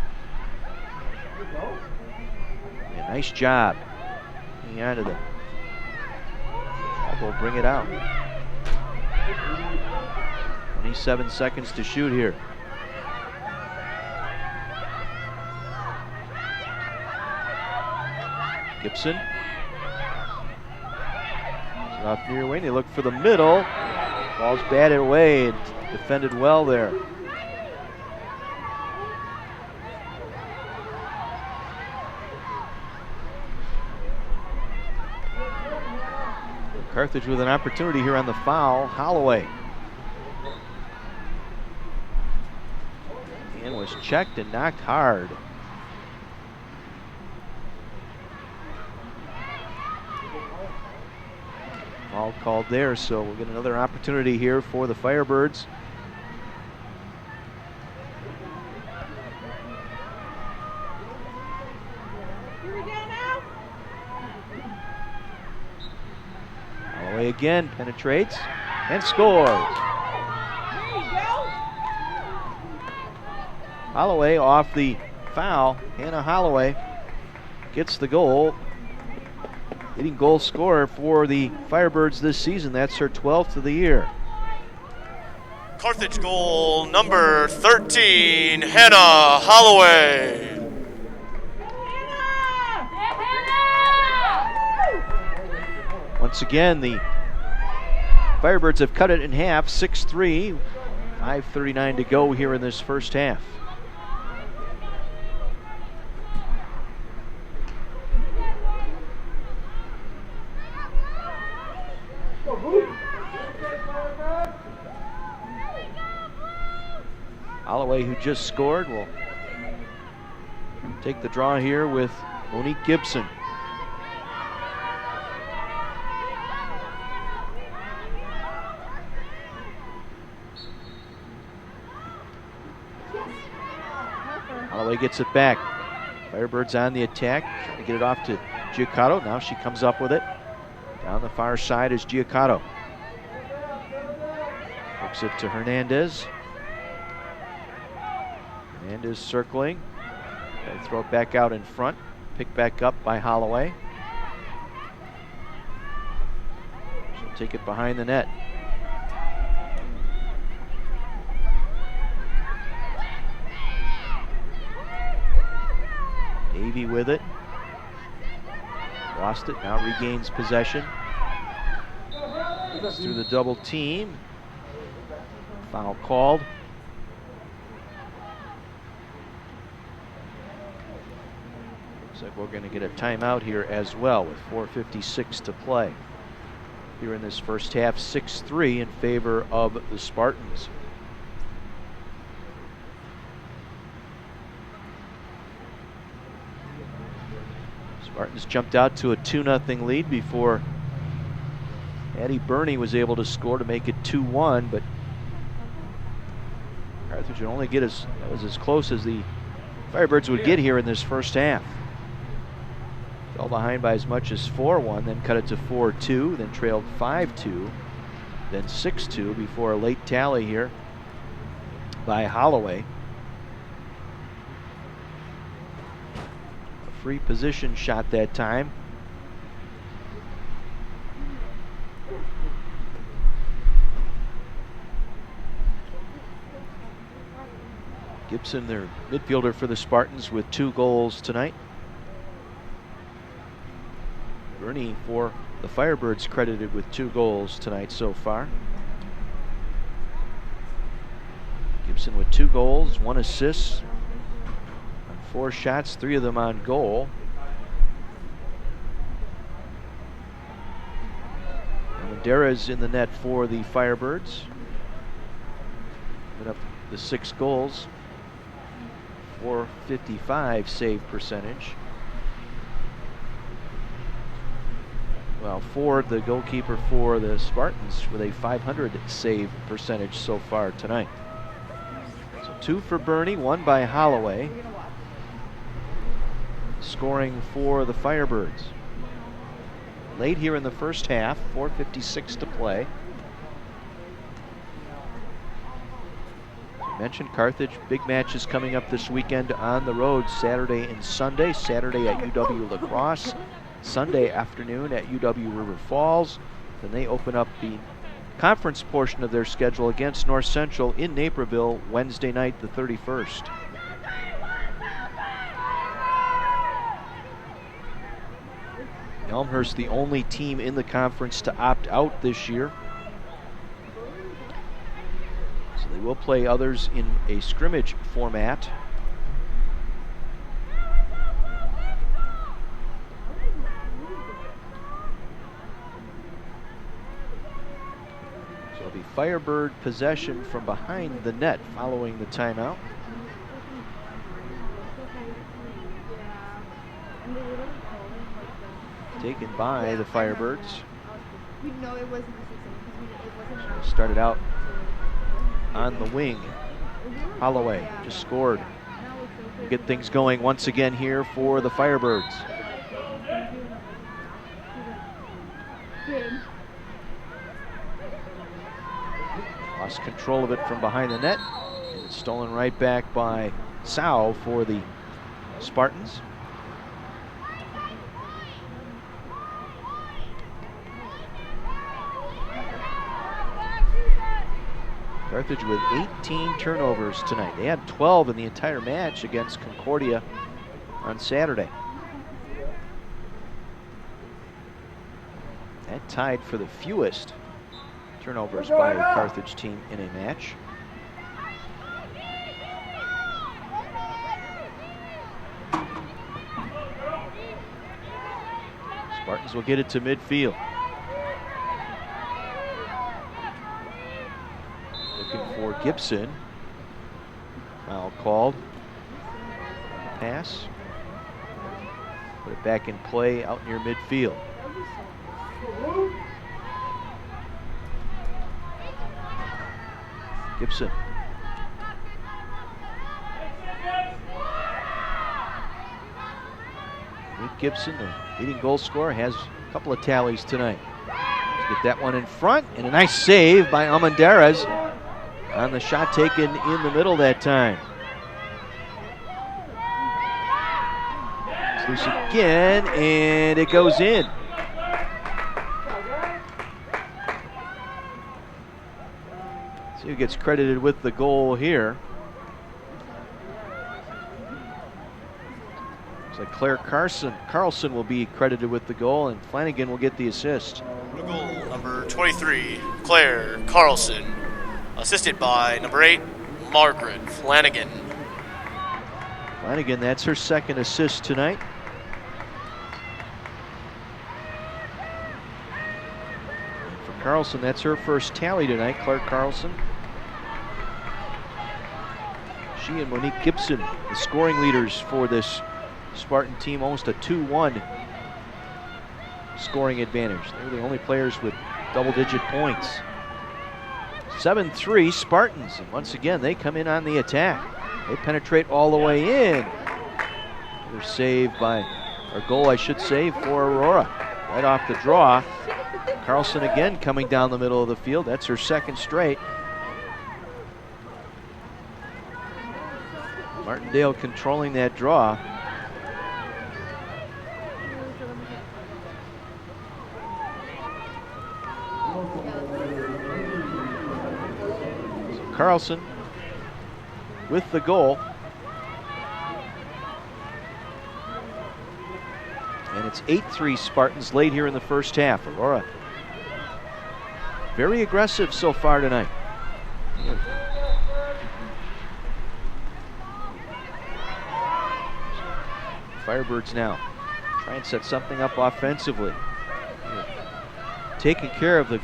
Yeah, nice job. Hanging on to the elbow, bring it out. 27 seconds to shoot here. Gibson. It's off near wing. They look for the middle. Ball's batted away and defended well there. Carthage with an opportunity here on the foul. Holloway. And was checked and knocked hard. All called there, so we'll get another opportunity here for the Firebirds. Here we go now. Holloway again penetrates and scores. There you go. Holloway off the foul. Hannah Holloway gets the goal. Leading goal scorer for the Firebirds this season. That's her 12th of the year. Carthage goal number 13, Hannah Holloway. Once again, the Firebirds have cut it in half, 6-3. 5:39 to go here in this first half. Holloway, who just scored, will take the draw here with Monique Gibson. Holloway gets it back. Firebirds on the attack, trying to get it off to Giucato. Now she comes up with it. Down the far side is Giucato. Hooks it to Hernandez. Hernandez circling. They throw it back out in front. Picked back up by Holloway. She'll take it behind the net. Davey with it. Lost it, now regains possession. Goes through the double team. Foul called. Looks like we're going to get a timeout here as well with 4:56 to play. Here in this first half, 6-3 in favor of the Spartans. Spartans jumped out to a 2-0 lead before Addie Burney was able to score to make it 2-1, but Carthage would only get that was as close as the Firebirds would get here in this first half. Fell behind by as much as 4-1, then cut it to 4-2, then trailed 5-2, then 6-2 before a late tally here by Holloway. A free position shot that time. Gibson, their midfielder for the Spartans, with 2 goals tonight. Burney for the Firebirds credited with 2 goals tonight so far. Gibson with 2 goals, 1 assist on 4 shots, 3 of them on goal. Madera's in the net for the Firebirds. Put up the 6 goals. .455 save percentage. Well, Ford, the goalkeeper for the Spartans, with a .500 save percentage so far tonight. So 2 for Bernie, 1 by Holloway. Scoring for the Firebirds. Late here in the first half, 4:56 to play. As I mentioned, Carthage, big matches coming up this weekend on the road, Saturday and Sunday. Saturday at UW Lacrosse, Sunday afternoon at UW River Falls. Then they open up the conference portion of their schedule against North Central in Naperville Wednesday night, the 31st. Elmhurst, the only team in the conference to opt out this year. So they will play others in a scrimmage format. So it'll be Firebird possession from behind the net following the timeout. Taken by the Firebirds. Started out on the wing. Holloway just scored. We'll get things going once again here for the Firebirds. Lost control of it from behind the net. And it's stolen right back by Sau for the Spartans. Carthage with 18 turnovers tonight. They had 12 in the entire match against Concordia on Saturday. That tied for the fewest turnovers by a Carthage team in a match. Spartans will get it to midfield. For Gibson. Foul called. Pass. Put it back in play out near midfield. Gibson. Nick Gibson, the leading goal scorer, has a couple of tallies tonight. Let's get that one in front, and a nice save by Almendarez on the shot taken in the middle that time. It's loose again, and it goes in. See who gets credited with the goal here. Looks like Claire Carlson will be credited with the goal, and Flanagan will get the assist. The goal, number 23, Claire Carlson. Assisted by number 8, Margaret Flanagan. Flanagan, that's her second assist tonight. And for Carlson, that's her first tally tonight, Clark Carlson. She and Monique Gibson, the scoring leaders for this Spartan team, almost a 2-1 scoring advantage. They're the only players with double-digit points. 7-3 Spartans, and once again they come in on the attack. They penetrate all the way in. They're saved by, or goal I should say, for Aurora. Right off the draw. Carlson again coming down the middle of the field. That's her second straight. Martindale controlling that draw. Carlson with the goal. And it's 8-3 Spartans late here in the first half. Aurora very aggressive so far tonight. Firebirds now try and set something up offensively. Taking care of the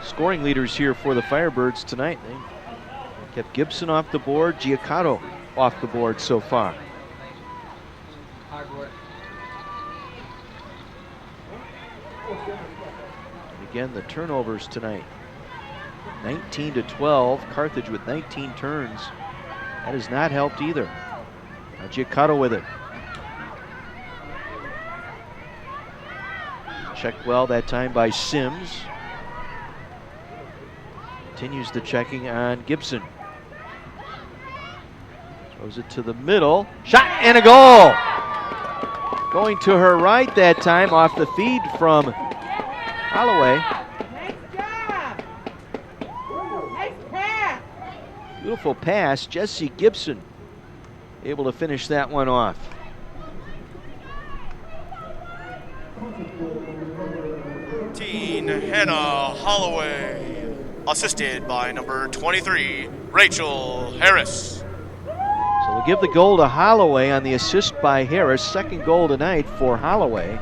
scoring leaders here for the Firebirds tonight. They kept Gibson off the board, Giacato off the board so far. again, the turnovers tonight. 19-12, Carthage with 19 turns. That has not helped either. Now Giacomo with it. Checked well that time by Sims. Continues the checking on Gibson. Throws it to the middle. Shot and a goal! Going to her right that time off the feed from Holloway. Nice job. Nice pass. Beautiful pass. Jessie Gibson able to finish that one off. Hannah Holloway, assisted by number 23, Rachel Harris. So we'll give the goal to Holloway on the assist by Harris. Second goal tonight for Holloway.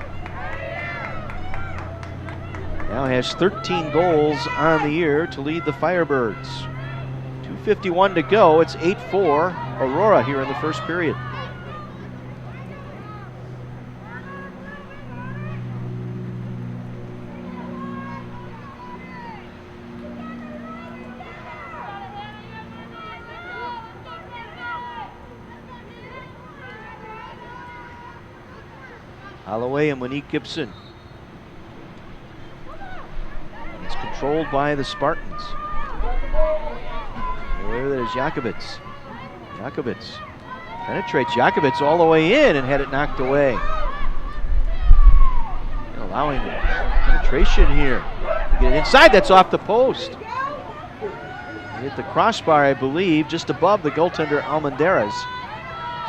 Now has 13 goals on the year to lead the Firebirds. 2:51 to go. It's 8-4 Aurora here in the first period. Holloway and Monique Gibson. It's controlled by the Spartans. There it is, Jakobitz. Jakobitz penetrates Jakobitz all the way in and had it knocked away. And allowing penetration here. To get it inside, that's off the post. Hit the crossbar, I believe, just above the goaltender Almendarez.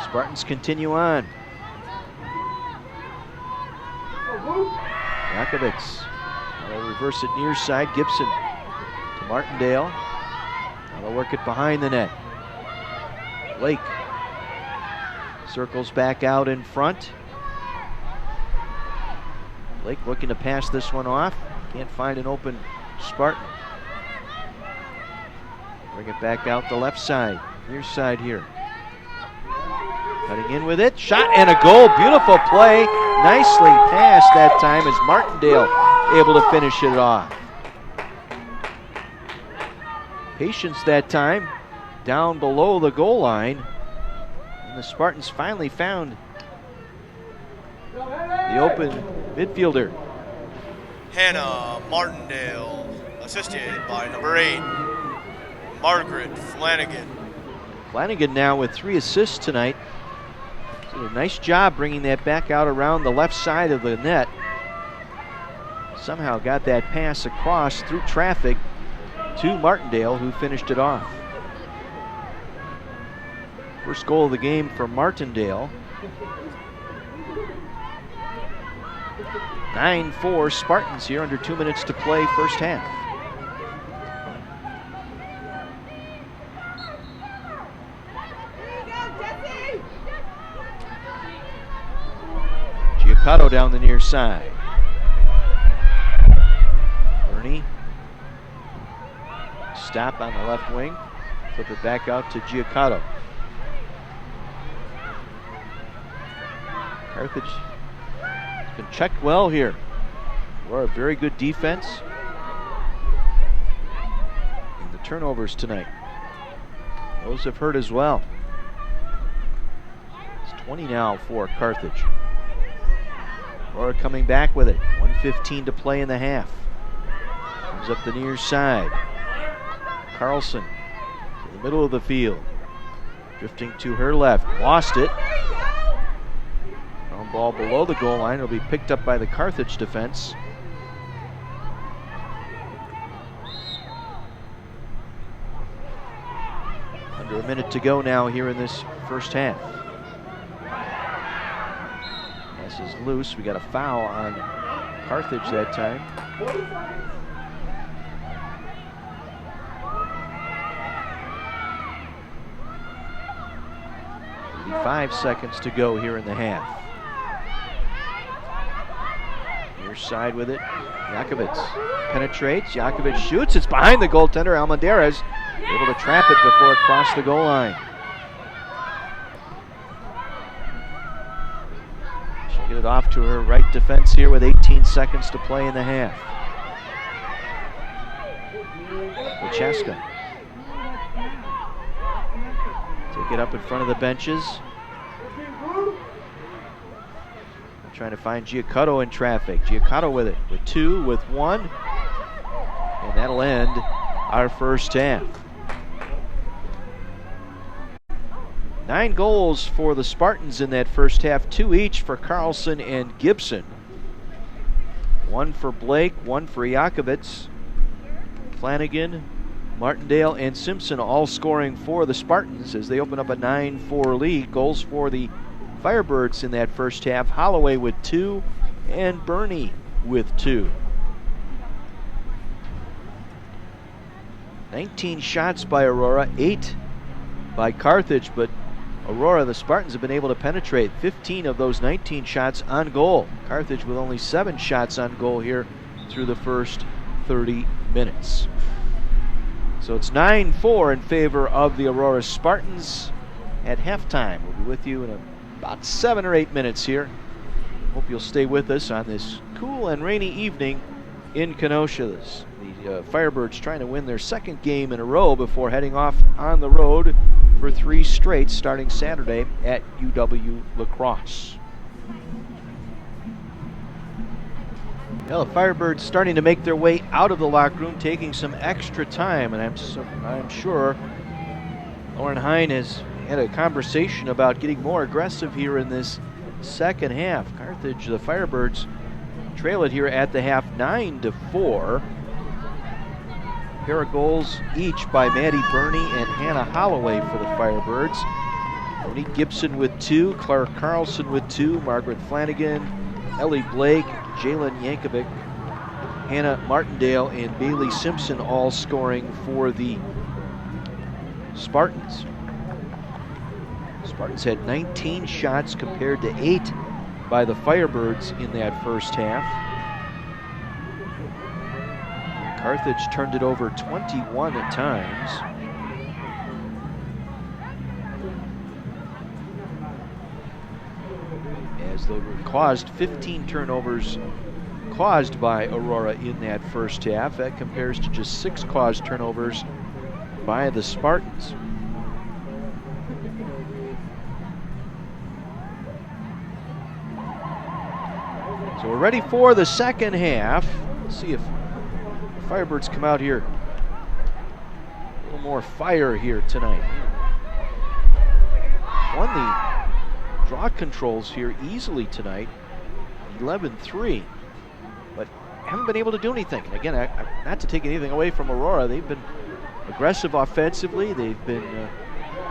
Spartans continue on. Jakobitz. They'll reverse it near side. Gibson to Martindale. Now they'll work it behind the net. Blake circles back out in front. Blake looking to pass this one off. Can't find an open Spartan. Bring it back out the left side. Near side here. Cutting in with it. Shot and a goal. Beautiful play. Nicely passed that time as Martindale able to finish it off. Patience that time down below the goal line. And the Spartans finally found the open midfielder. Hannah Martindale, assisted by number 8, Margaret Flanagan. Flanagan now with 3 assists tonight. Did a nice job bringing that back out around the left side of the net. Somehow got that pass across through traffic to Martindale, who finished it off. First goal of the game for Martindale. 9-4 Spartans here, under 2 minutes to play first half. Giacomo down the near side. Bernie. Stop on the left wing. Flip it back out to Giacomo. Carthage has been checked well here. Aurora, very good defense. And the turnovers tonight, those have hurt as well. It's 20 now for Carthage. Aurora coming back with it. 1:15 to play in the half. Comes up the near side. Carlson to the middle of the field. Drifting to her left. Lost it. Ground ball below the goal line. It'll be picked up by the Carthage defense. Under a minute to go now here in this first half. This is loose. We got a foul on Carthage that time. 5 seconds to go here in the half. Near side with it. Jakobitz penetrates. Jakobitz shoots. It's behind the goaltender. Almendarez able to trap it before it crossed the goal line. She'll get it off to her right defense here with 18 seconds to play in the half. Wacheska. Take it up in front of the benches. Trying to find Giaccotto in traffic. Giaccotto with it, with 2, with 1. And that'll end our first half. 9 goals for the Spartans in that first half, 2 each for Carlson and Gibson. 1 for Blake, 1 for Yakovitz. Flanagan, Martindale, and Simpson all scoring for the Spartans as they open up a 9-4 lead. Goals for the Firebirds in that first half. Holloway with 2 and Burney with 2. 19 shots by Aurora, 8 by Carthage, but Aurora, the Spartans, have been able to penetrate 15 of those 19 shots on goal. Carthage with only 7 shots on goal here through the first 30 minutes. So it's 9-4 in favor of the Aurora Spartans at halftime. We'll be with you in about 7 or 8 minutes here. Hope you'll stay with us on this cool and rainy evening in Kenosha. The Firebirds trying to win their second game in a row before heading off on the road for 3 straight starting Saturday at UW Lacrosse. Well, the Firebirds starting to make their way out of the locker room, taking some extra time, and I'm sure Lauren Hine has had a conversation about getting more aggressive here in this second half. Carthage, the Firebirds, trail it here at the half 9-4. Pair of goals each by Maddie Burney and Hannah Holloway for the Firebirds. Monique Gibson with 2, Clark Carlson with 2, Margaret Flanagan, Ellie Blake, Jalen Yankovic, Hannah Martindale, and Bailey Simpson all scoring for the Spartans. Spartans had 19 shots compared to 8 by the Firebirds in that first half. Carthage turned it over 21 at times. As they caused 15 turnovers caused by Aurora in that first half. That compares to just 6 caused turnovers by the Spartans. So we're ready for the second half. Let's see if the Firebirds come out here a little more fire here tonight. Won the draw controls here easily tonight, 11-3, but haven't been able to do anything. And again, not to take anything away from Aurora, they've been aggressive offensively. They've been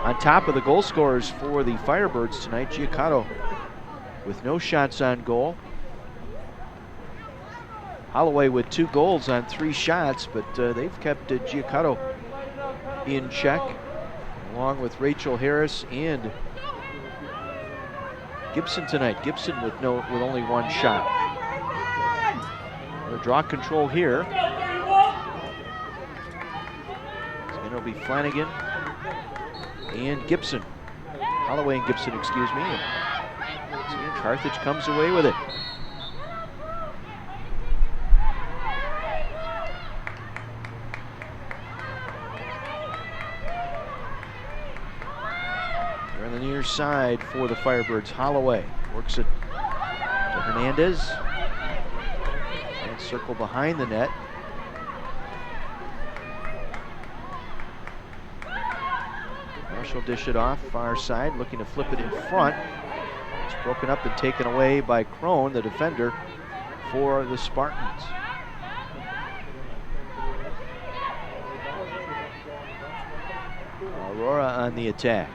on top of the goal scorers for the Firebirds tonight. Giaccotto with no shots on goal. Holloway with 2 goals on 3 shots, but they've kept Giaccotto in check, along with Rachel Harris and Gibson tonight. Gibson with only 1 shot. The draw control here. So it'll be Flanagan and Gibson. Holloway and Gibson, excuse me. And Carthage comes away with it. They're on the near side for the Firebirds. Holloway works it to Hernandez. And circle behind the net. She'll dish it off, far side, looking to flip it in front. It's broken up and taken away by Crone, the defender for the Spartans. Aurora on the attack.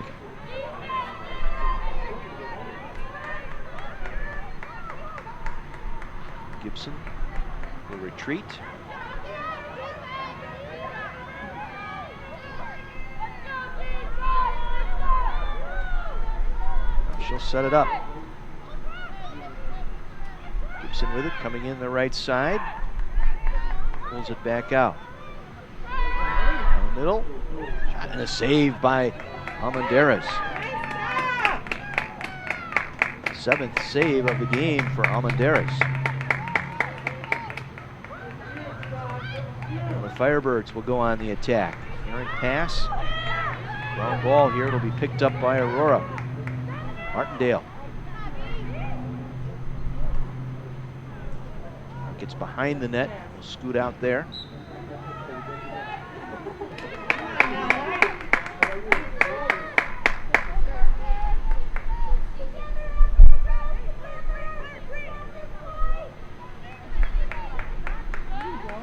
Gibson will retreat. She'll set it up. Gibson with it, coming in the right side. Pulls it back out. In the middle. Shot and a save by Almendarez. 7th save of the game for Almendarez. Well, the Firebirds will go on the attack. Errant pass. Wrong ball here. It'll be picked up by Aurora. Martindale. Gets behind the net. Will scoot out there.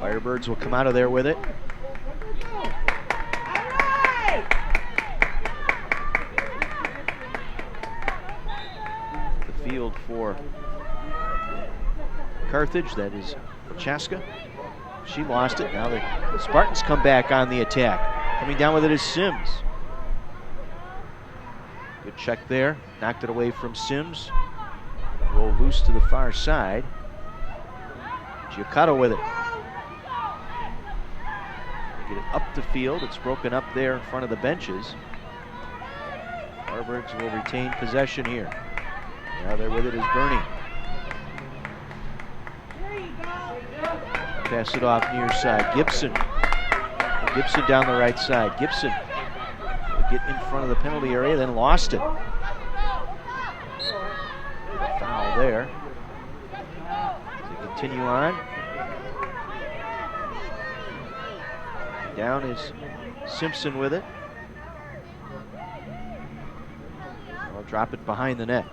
Firebirds will come out of there with it. The field for Carthage, that is Chaska. She lost it. Now the Spartans come back on the attack. Coming down with it is Sims. Good check there. Knocked it away from Sims. Roll loose to the far side. Giacato with it. Get it up the field. It's broken up there in front of the benches. Firebirds will retain possession here. Now there with it is Bernie. Pass it off near side. Gibson. Gibson down the right side. Gibson will get in front of the penalty area, then lost it. A foul there. They continue on. Down is Simpson with it. They'll drop it behind the net.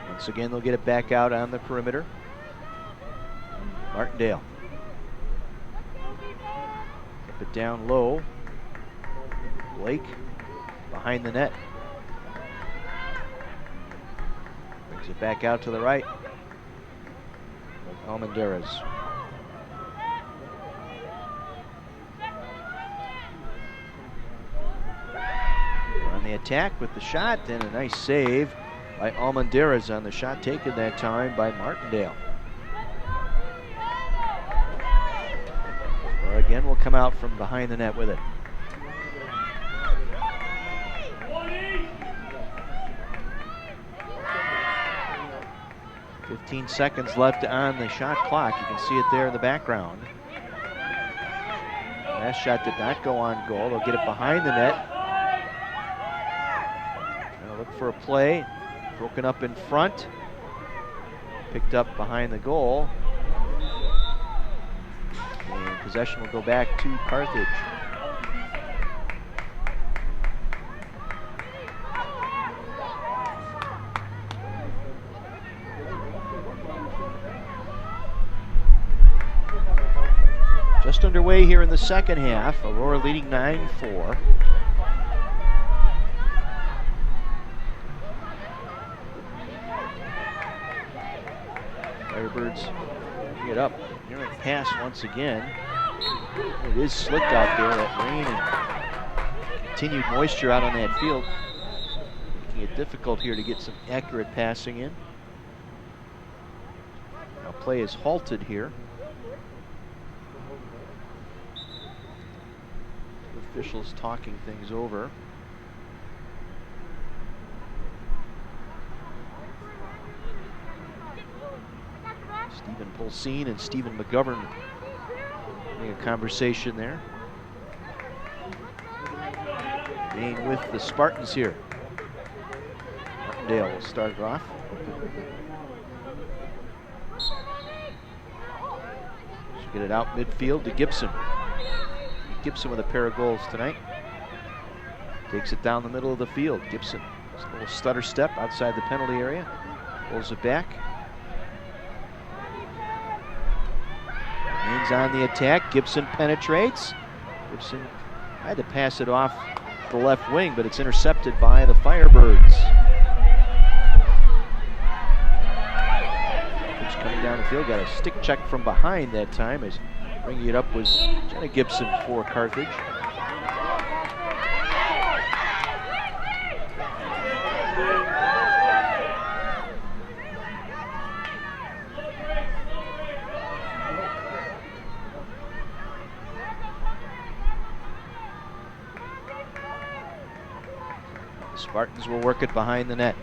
Once again, they'll get it back out on the perimeter. Martindale. Keep it down low. Blake behind the net. Brings it back out to the right. Almendarez. On the attack with the shot, and a nice save by Almendarez on the shot taken that time by Martindale. Or again, will come out from behind the net with it. 15 seconds left on the shot clock. You can see it there in the background. Last shot did not go on goal. They'll get it behind the net. They'll look for a play. Broken up in front. Picked up behind the goal. And possession will go back to Carthage. Just underway here in the second half. Aurora leading 9-4. Firebirds bring it up. Here it pass once again. It is slick out there, that rain and continued moisture out on that field, making it difficult here to get some accurate passing in. Now play is halted here. Officials talking things over. Stephen Polsine and Stephen McGovern having a conversation there. Being with the Spartans here. Martindale will start it off. Should get it out midfield to Gibson. Gibson with a pair of goals tonight. Takes it down the middle of the field. Gibson, just a little stutter step outside the penalty area. Pulls it back. Remains on the attack. Gibson penetrates. Gibson had to pass it off the left wing, but it's intercepted by the Firebirds. Just coming down the field, got a stick check from behind that time as bringing it up was Jenna Gibson for Carthage. Spartans will work it behind the net.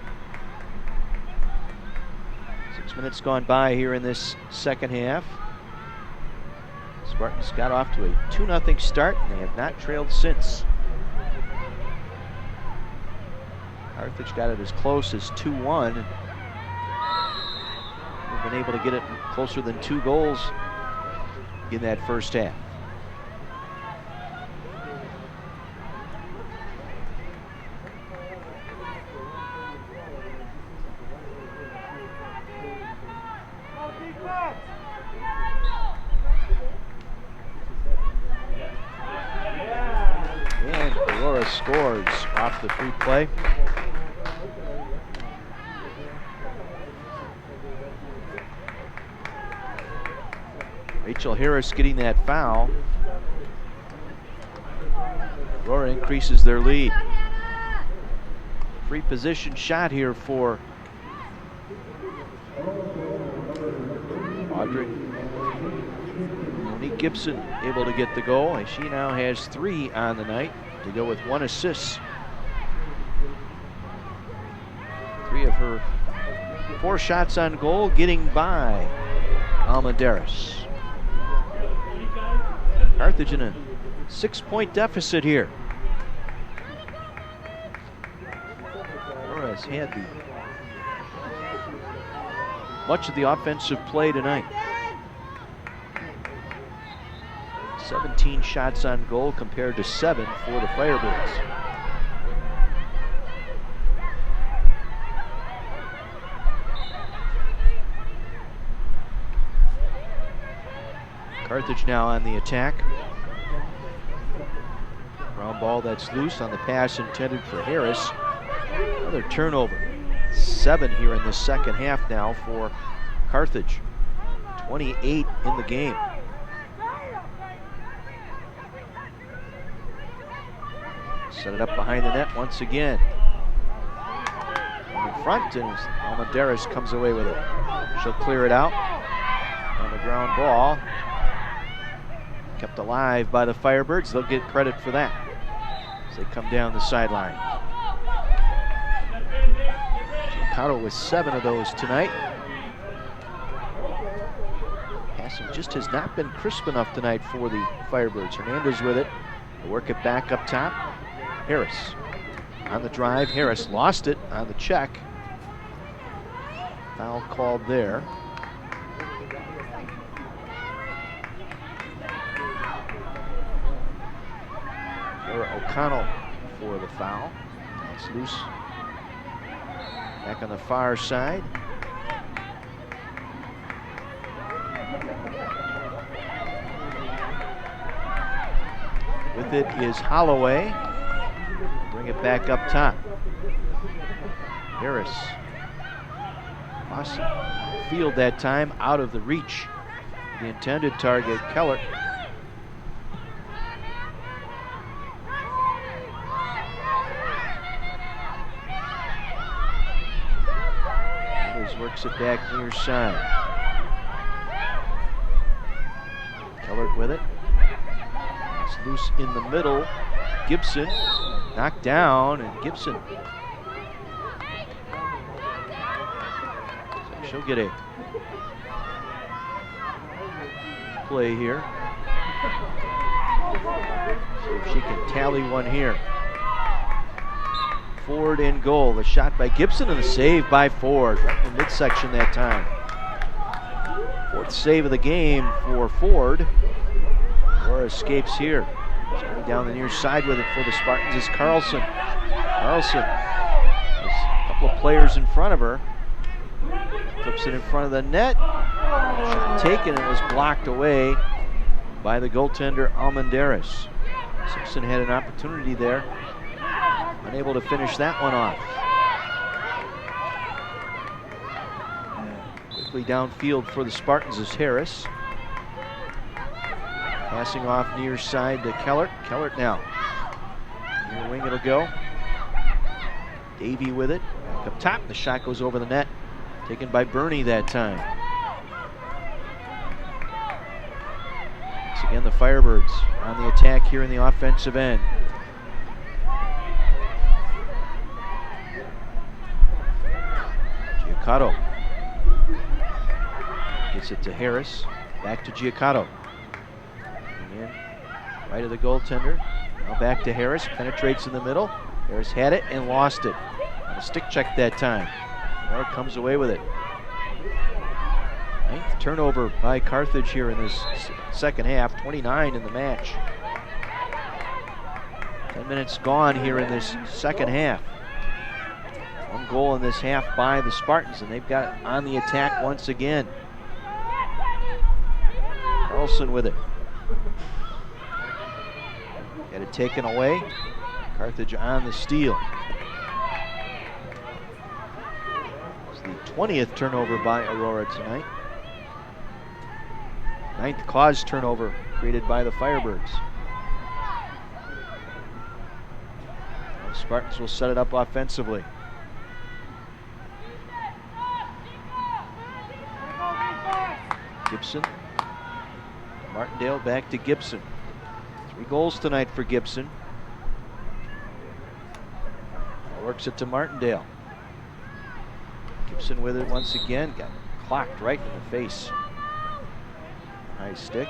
6 minutes gone by here in this second half. Spartans got off to a 2-0 start, and they have not trailed since. Carthage got it as close as 2-1. They've been able to get it closer than 2 goals in that first half. And Aurora scores off the free play. Rachel Harris getting that foul. Aurora increases their lead. Free position shot here for Audrey. Monique Gibson able to get the goal, and she now has 3 on the night to go with 1 assist. 3 of her 4 shots on goal getting by Almendares. Carthage in a 6-point deficit here. Aurora has had much of the offensive play tonight. 17 shots on goal compared to 7 for the Firebirds. Carthage now on the attack. Ground ball that's loose on the pass intended for Harris. Another turnover. 7 here in the second half now for Carthage. 28 in the game. Set it up behind the net once again. In front, and Almendares comes away with it. She'll clear it out. On the ground ball. Kept alive by the Firebirds. They'll get credit for that as they come down the sideline. Giancarlo with 7 of those tonight. Passing just has not been crisp enough tonight for the Firebirds. Hernandez with it. They work it back up top. Harris on the drive. Harris lost it on the check. Foul called there. O'Connell for the foul. It's loose. Back on the far side. With it is Holloway. Bring it back up top. Harris. Awesome field that time, out of the reach. The intended target, Keller. Works it back near side. Keller with it. It's loose in the middle. Gibson knocked down, and Gibson. So she'll get a play here. See if she can tally one here. Ford in goal. The shot by Gibson and the save by Ford. Right in the midsection that time. 4th save of the game for Ford. Aurora escapes here. He's going down the near side with it for the Spartans is Carlson. Carlson has a couple of players in front of her. Flips it in front of the net. Shot taken and was blocked away by the goaltender Almendares. Simpson had an opportunity there. Unable to finish that one off. Quickly downfield for the Spartans is Harris. Passing off near side to Keller. Keller now. Near wing it'll go. Davey with it. Back up top. The shot goes over the net. Taken by Bernie that time. Once again, the Firebirds on the attack here in the offensive end. Giacomo gets it to Harris. Back to Giacomo. In right of the goaltender. Now back to Harris. Penetrates in the middle. Harris had it and lost it. On a stick check that time. Aurora comes away with it. 9th turnover by Carthage here in this second half. 29 in the match. 10 minutes gone here in this second half. 1 goal in this half by the Spartans, and they've got on the attack once again. Carlson with it. Got it taken away. Carthage on the steal. It's the 20th turnover by Aurora tonight. 9th cause turnover created by the Firebirds. The Spartans will set it up offensively. Gibson. Martindale back to Gibson. 3 goals tonight for Gibson. Works it to Martindale. Gibson with it once again. Got clocked right in the face. High stick.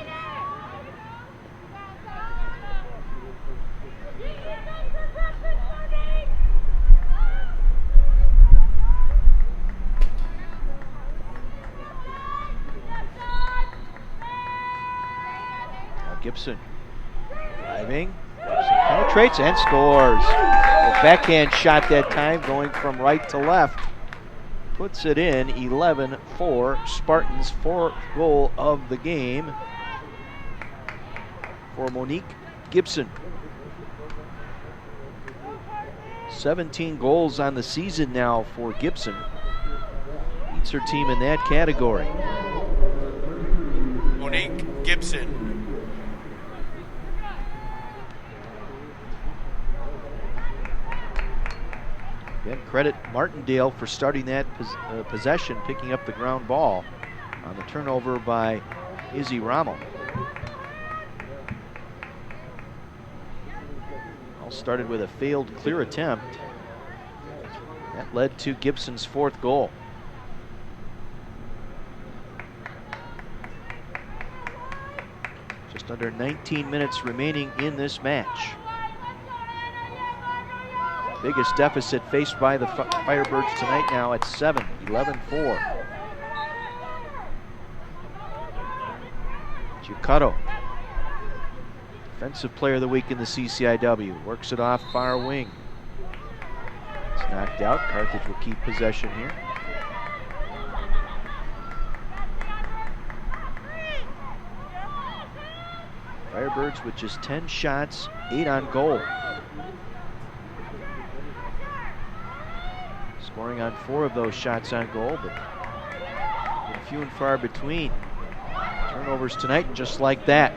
Gibson driving, penetrates and scores. A backhand shot that time, going from right to left. Puts it in. 11-4 Spartans. 4th goal of the game for Monique Gibson. 17 goals on the season now for Gibson. Leads her team in that category. Monique Gibson. Again, credit Martindale for starting that possession, picking up the ground ball on the turnover by Izzy Rommel. All started with a failed clear attempt. That led to Gibson's 4th goal. Just under 19 minutes remaining in this match. Biggest deficit faced by the Firebirds tonight now at 7, 11-4. Giacomo, Defensive Player of the Week in the CCIW, works it off far wing. It's knocked out. Carthage will keep possession here. Firebirds with just 10 shots, 8 on goal. Scoring on 4 of those shots on goal, but few and far between. Turnovers tonight, and just like that,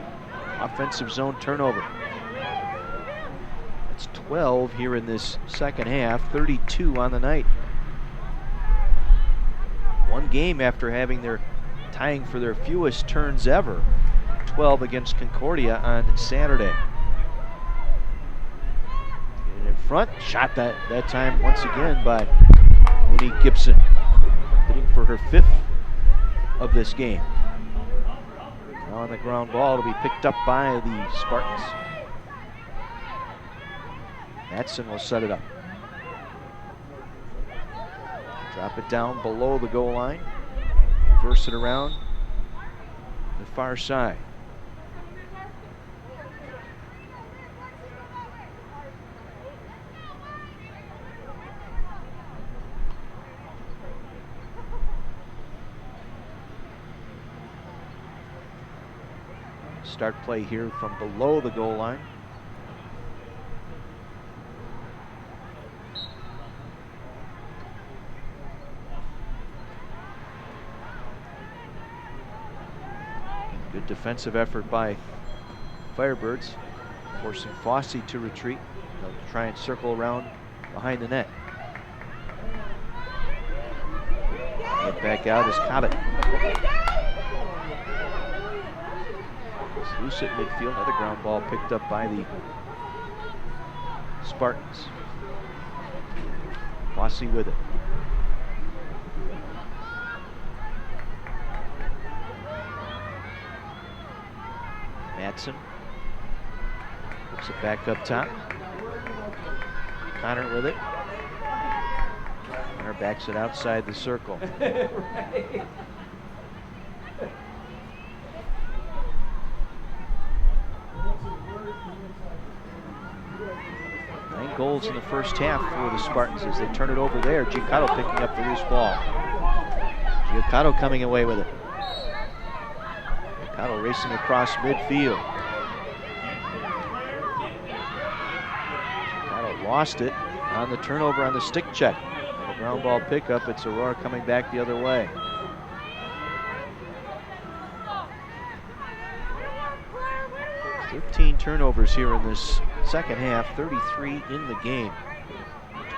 offensive zone turnover. It's 12 here in this second half, 32 on the night. 1 game after having their tying for their fewest turns ever, 12 against Concordia on Saturday. Get it in front, shot that time once again by Monique Gibson, hitting for her 5th of this game. Now on the ground ball, it'll be picked up by the Spartans. Matson will set it up. Drop it down below the goal line. Reverse it around the far side. Start play here from below the goal line. Good defensive effort by Firebirds, forcing Fossey to retreat. They'll try and circle around behind the net. Get back out is Cobbett. It's loose at midfield. Another ground ball picked up by the Spartans. Fossey with it. Madsen puts it back up top. Connor with it. Connor backs it outside the circle. Right. 9 goals in the first half for the Spartans as they turn it over there. Giacomo picking up the loose ball. Giacomo coming away with it. Giacomo racing across midfield. Giacomo lost it on the turnover on the stick check. On the ground ball pickup, it's Aurora coming back the other way. "13 turnovers here in this second half, 33 in the game.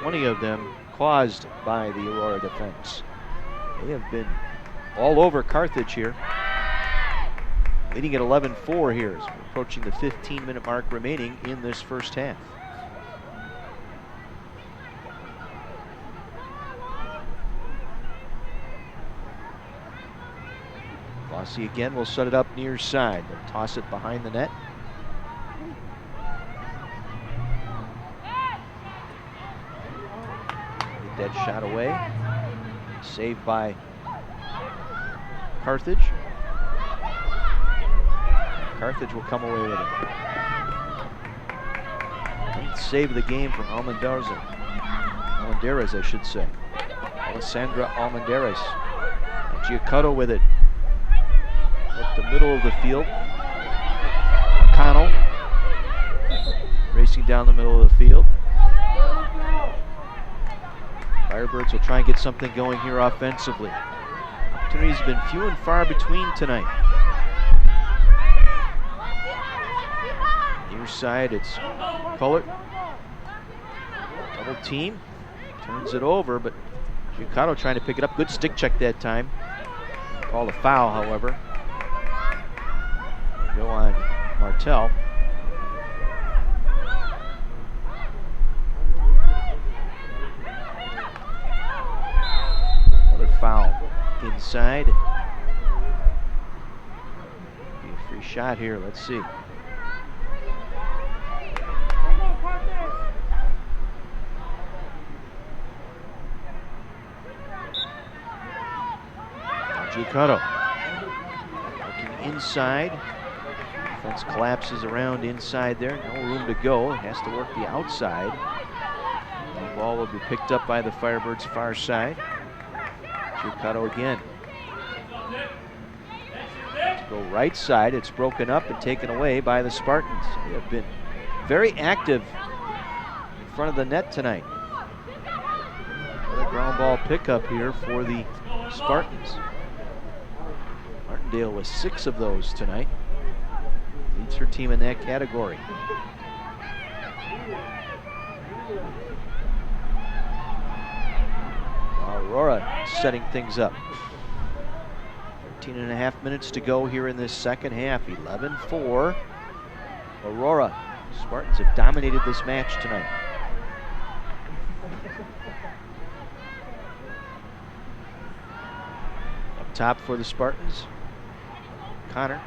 20 of them caused by the Aurora defense. They have been all over Carthage here. Leading at 11-4 here as we're approaching the 15-minute mark remaining in this first half. Flossie again will set it up near side. They'll toss it behind the net. Get that shot away. Saved by Carthage. Carthage will come away with it. Ninth save of the game from Almendarez, I should say. Alessandra Almendarez. Giacomo with it. Up the middle of the field. O'Connell racing down the middle of the field. Firebirds will try and get something going here offensively. Opportunities have been few and far between tonight. Near side, it's Keller. Double team. Turns it over, but Giacomo trying to pick it up. Good stick check that time. Called a foul, however. Go on Martel. Another foul inside. Be a free shot here. Let's see. Giacomo looking inside. Defense collapses around inside there. No room to go. Has to work the outside. The ball will be picked up by the Firebirds' far side. Giacomo again. To go right side. It's broken up and taken away by the Spartans. They have been very active in front of the net tonight. Another ground ball pickup here for the Spartans. Martindale with 6 of those tonight. Leads her team in that category. Aurora setting things up. 13.5 minutes to go here in this second half. 11-4. Aurora. Spartans have dominated this match tonight. Up top for the Spartans. Connor.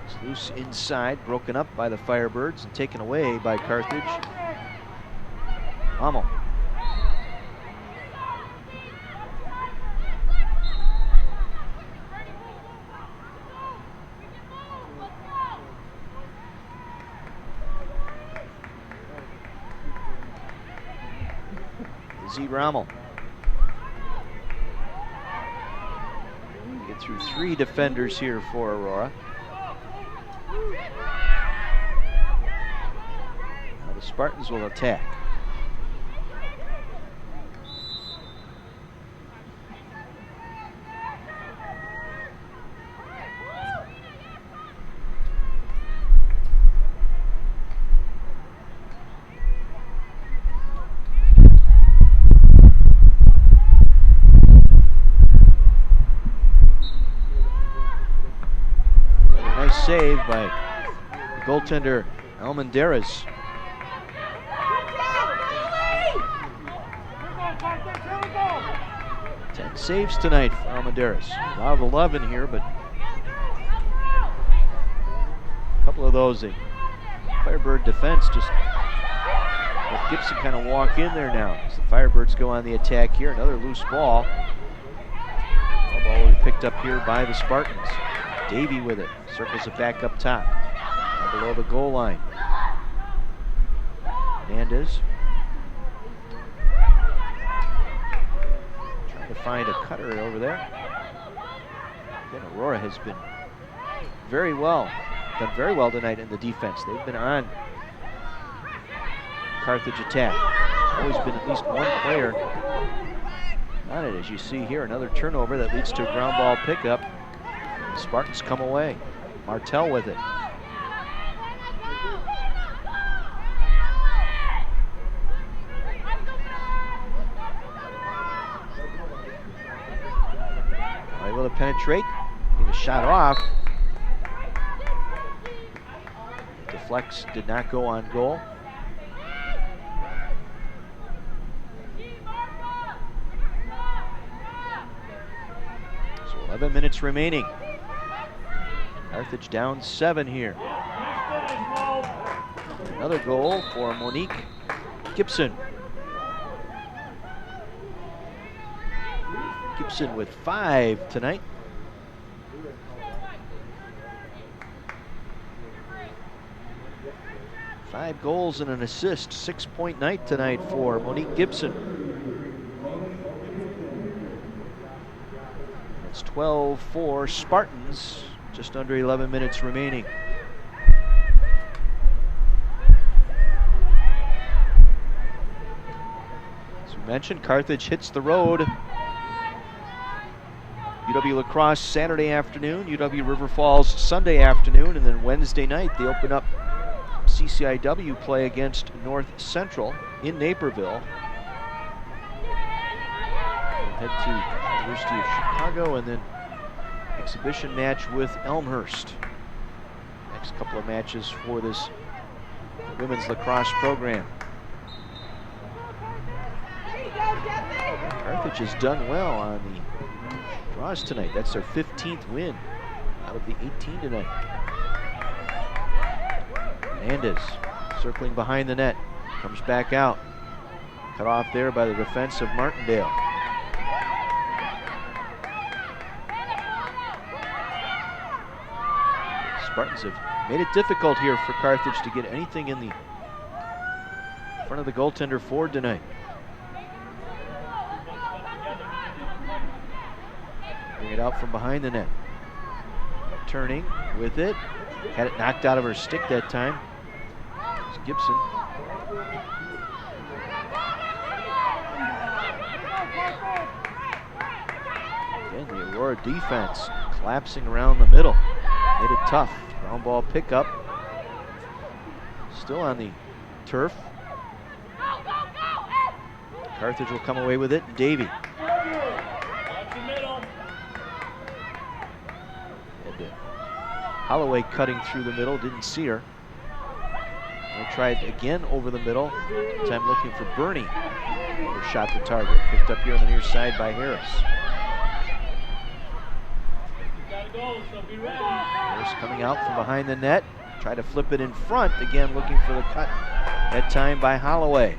It's loose inside, broken up by the Firebirds and taken away by Carthage. Hummel. Izzy Rommel. Get through 3 defenders here for Aurora. Now the Spartans will attack. Save by the goaltender Almendarez. saves tonight for Almendares. Allowed 11 here, but a couple of those, the Firebird defense just let Gibson kind of walk in there now as the Firebirds go on the attack here. Another loose ball. The ball will be picked up here by the Spartans. Davey with it, circles it back up top, below the goal line. Hernandez trying to find a cutter over there. Again, Aurora has been done very well tonight in the defense. They've been on Carthage attack. There's always been at least one player on it, as you see here. Another turnover that leads to a ground ball pickup. The Spartans come away. Martell with it. Able to penetrate. Getting a shot off. Deflects, did not go on goal. So 11 minutes remaining. Carthage down 7 here. Another goal for Monique Gibson. Gibson with 5 tonight. Five goals and an assist. 6-point night tonight for Monique Gibson. It's 12-4 Spartans. Just under 11 minutes remaining. As we mentioned, Carthage hits the road. UW Lacrosse Saturday afternoon, UW River Falls Sunday afternoon, and then Wednesday night they open up CCIW play against North Central in Naperville. We'll head to University of Chicago and then exhibition match with Elmhurst. Next couple of matches for this women's lacrosse program. Carthage has done well on the draws tonight. That's their 15th win out of the 18 tonight. Hernandez circling behind the net, comes back out. Cut off there by the defense of Martindale. Spartans have made it difficult here for Carthage to get anything in the front of the goaltender Ford tonight. Bring it out from behind the net. Turning with it. Had it knocked out of her stick that time. It's Gibson. Again, the Aurora defense collapsing around the middle. Made it tough. Ground ball pickup. Still on the turf. Carthage will come away with it. Davey. Holloway cutting through the middle, didn't see her. They tried again over the middle, this time looking for Bernie. Her shot to target, picked up here on the near side by Harris. Harris coming out from behind the net, try to flip it in front, again looking for the cut, that time by Holloway.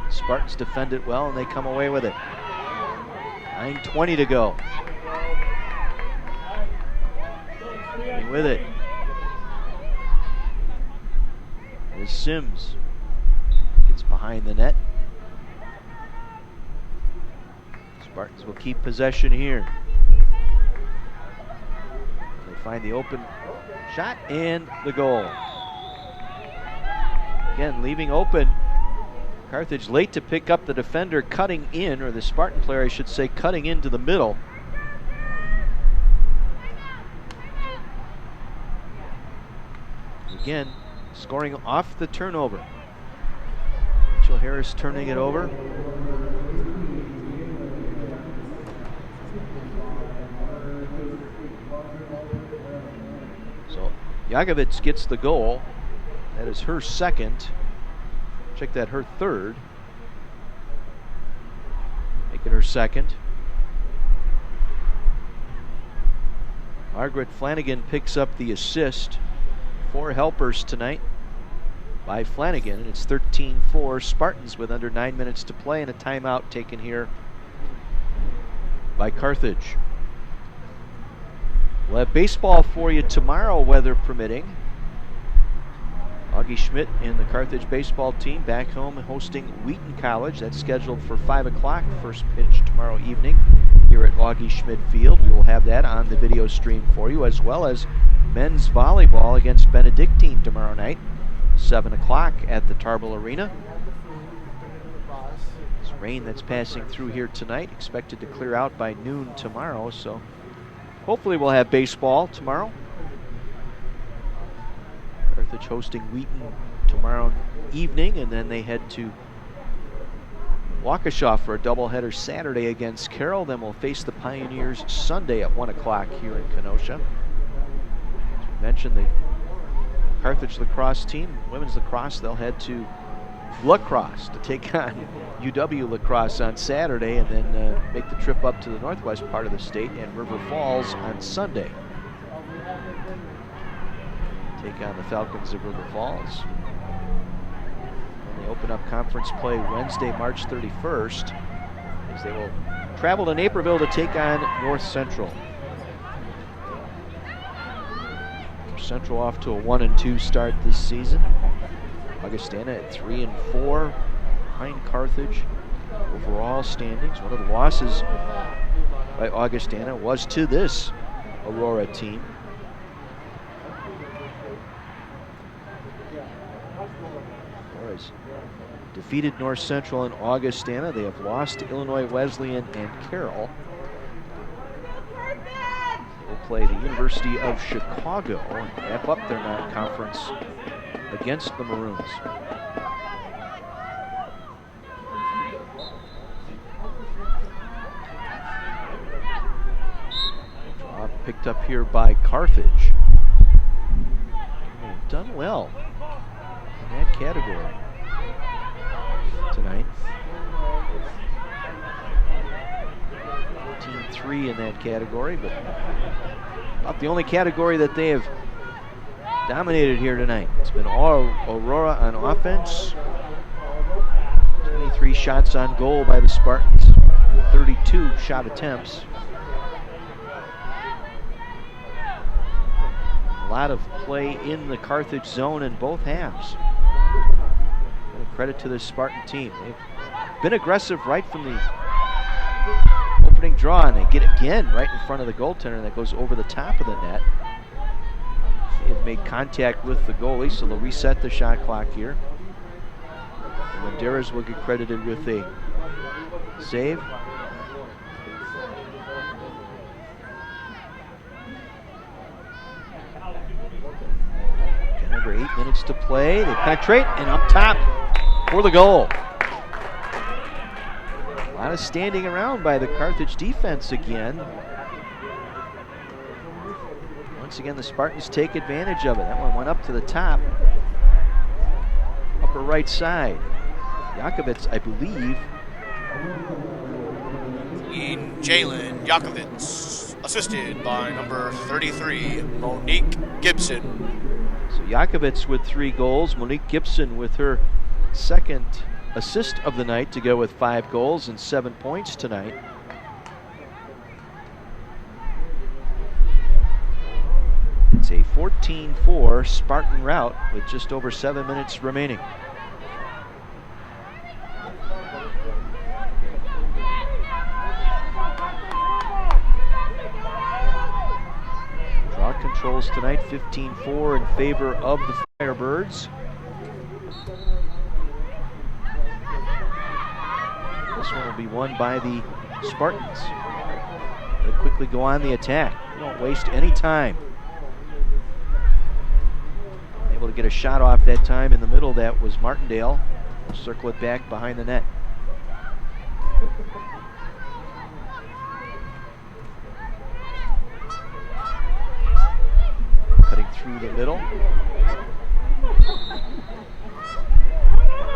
Spartans defend it well and they come away with it. 9:20 to go. With it is Sims. Gets behind the net. Spartans will keep possession here. They find the open shot and the goal. Again, leaving open. Carthage late to pick up the defender cutting in, or the Spartan player I should say, cutting into the middle. Again, scoring off the turnover. Mitchell Harris turning it over. So Jagovic gets the goal. That is her second. Check that, her third. Make it her second. Margaret Flanagan picks up the assist. 4 helpers tonight by Flanagan, and it's 13-4 Spartans with under 9 minutes to play, and a timeout taken here by Carthage. We'll have baseball for you tomorrow, weather permitting. Augie Schmidt and the Carthage baseball team back home hosting Wheaton College. That's scheduled for 5 o'clock, first pitch tomorrow evening here at Augie Schmidt Field. We will have that on the video stream for you, as well as men's volleyball against Benedictine tomorrow night, 7 o'clock at the Tarbell Arena. This rain that's passing through here tonight expected to clear out by noon tomorrow, so hopefully we'll have baseball tomorrow. Carthage hosting Wheaton tomorrow evening, and then they head to Waukesha for a doubleheader Saturday against Carroll. Then we'll face the Pioneers Sunday at 1 o'clock here in Kenosha. As we mentioned, the Carthage lacrosse team, women's lacrosse, they'll head to Lacrosse to take on UW Lacrosse on Saturday, and then make the trip up to the northwest part of the state and River Falls on Sunday. Take on the Falcons of River Falls. And they open up conference play Wednesday, March 31st, as they will travel to Naperville to take on North Central. North Central off to a 1-2 start this season. Augustana at 3-4 behind Carthage overall standings. One of the losses by Augustana was to this Aurora team. Aurora's defeated North Central and Augustana. They have lost to Illinois Wesleyan and Carroll. They will play the University of Chicago and wrap up their non-conference against the Maroons. Draw picked up here by Carthage. They've done well in that category tonight. 14-3 in that category, but about the only category that they have dominated here tonight. It's been all Aurora on offense. 23 shots on goal by the Spartans, 32 shot attempts. A lot of play in the Carthage zone in both halves. And credit to this Spartan team. They've been aggressive right from the opening draw, and they get again right in front of the goaltender, and that goes over the top of the net. They have made contact with the goalie, so they'll reset the shot clock here. And Banderas will get credited with a save. Under 8 minutes to play. They penetrate, and up top for the goal. A lot of standing around by the Carthage defense again. Once again, the Spartans take advantage of it. That one went up to the top, upper right side. Yakovitz, I believe. In Jalen Yakovitz, assisted by number 33, Monique Gibson. So Yakovitz with 3 goals. Monique Gibson with her second assist of the night to go with 5 goals and 7 points tonight. It's a 14-4 Spartan rout with just over 7 minutes remaining. Draw controls tonight, 15-4 in favor of the Firebirds. This one will be won by the Spartans. They quickly go on the attack. They don't waste any time. Able to get a shot off that time in the middle. That was Martindale. We'll circle it back behind the net. Cutting through the middle.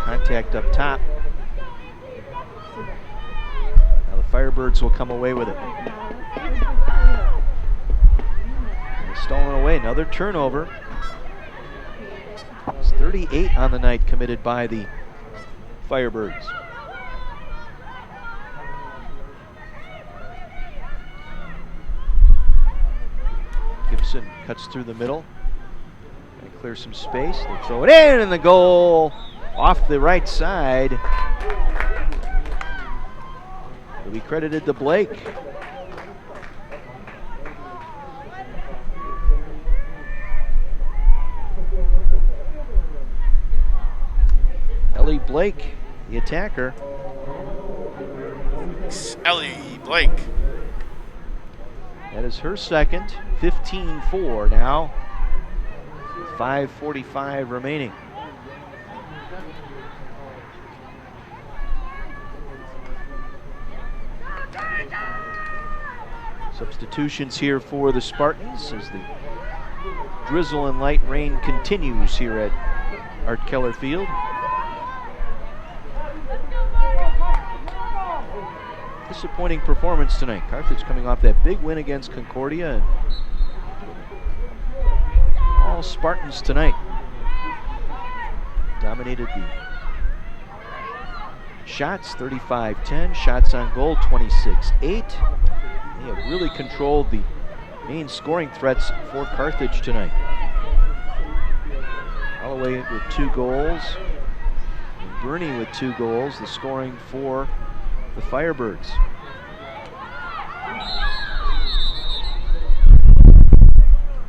Contact up top. Now the Firebirds will come away with it. stolen away. Another turnover. It's 38 on the night committed by the Firebirds. Gibson cuts through the middle. Gonna clear some space. They throw it in, and the goal off the right side. It'll be credited to Blake. Ellie Blake, the attacker. Ellie Blake. That is her second. 15-4 now. 5:45 remaining. Substitutions here for the Spartans as the drizzle and light rain continues here at Art Keller Field. Disappointing performance tonight. Carthage coming off that big win against Concordia, and all Spartans tonight. Dominated the shots, 35-10. Shots on goal, 26-8. They have really controlled the main scoring threats for Carthage tonight. Holloway with 2 goals, and Burney with 2 goals, the scoring for the Firebirds.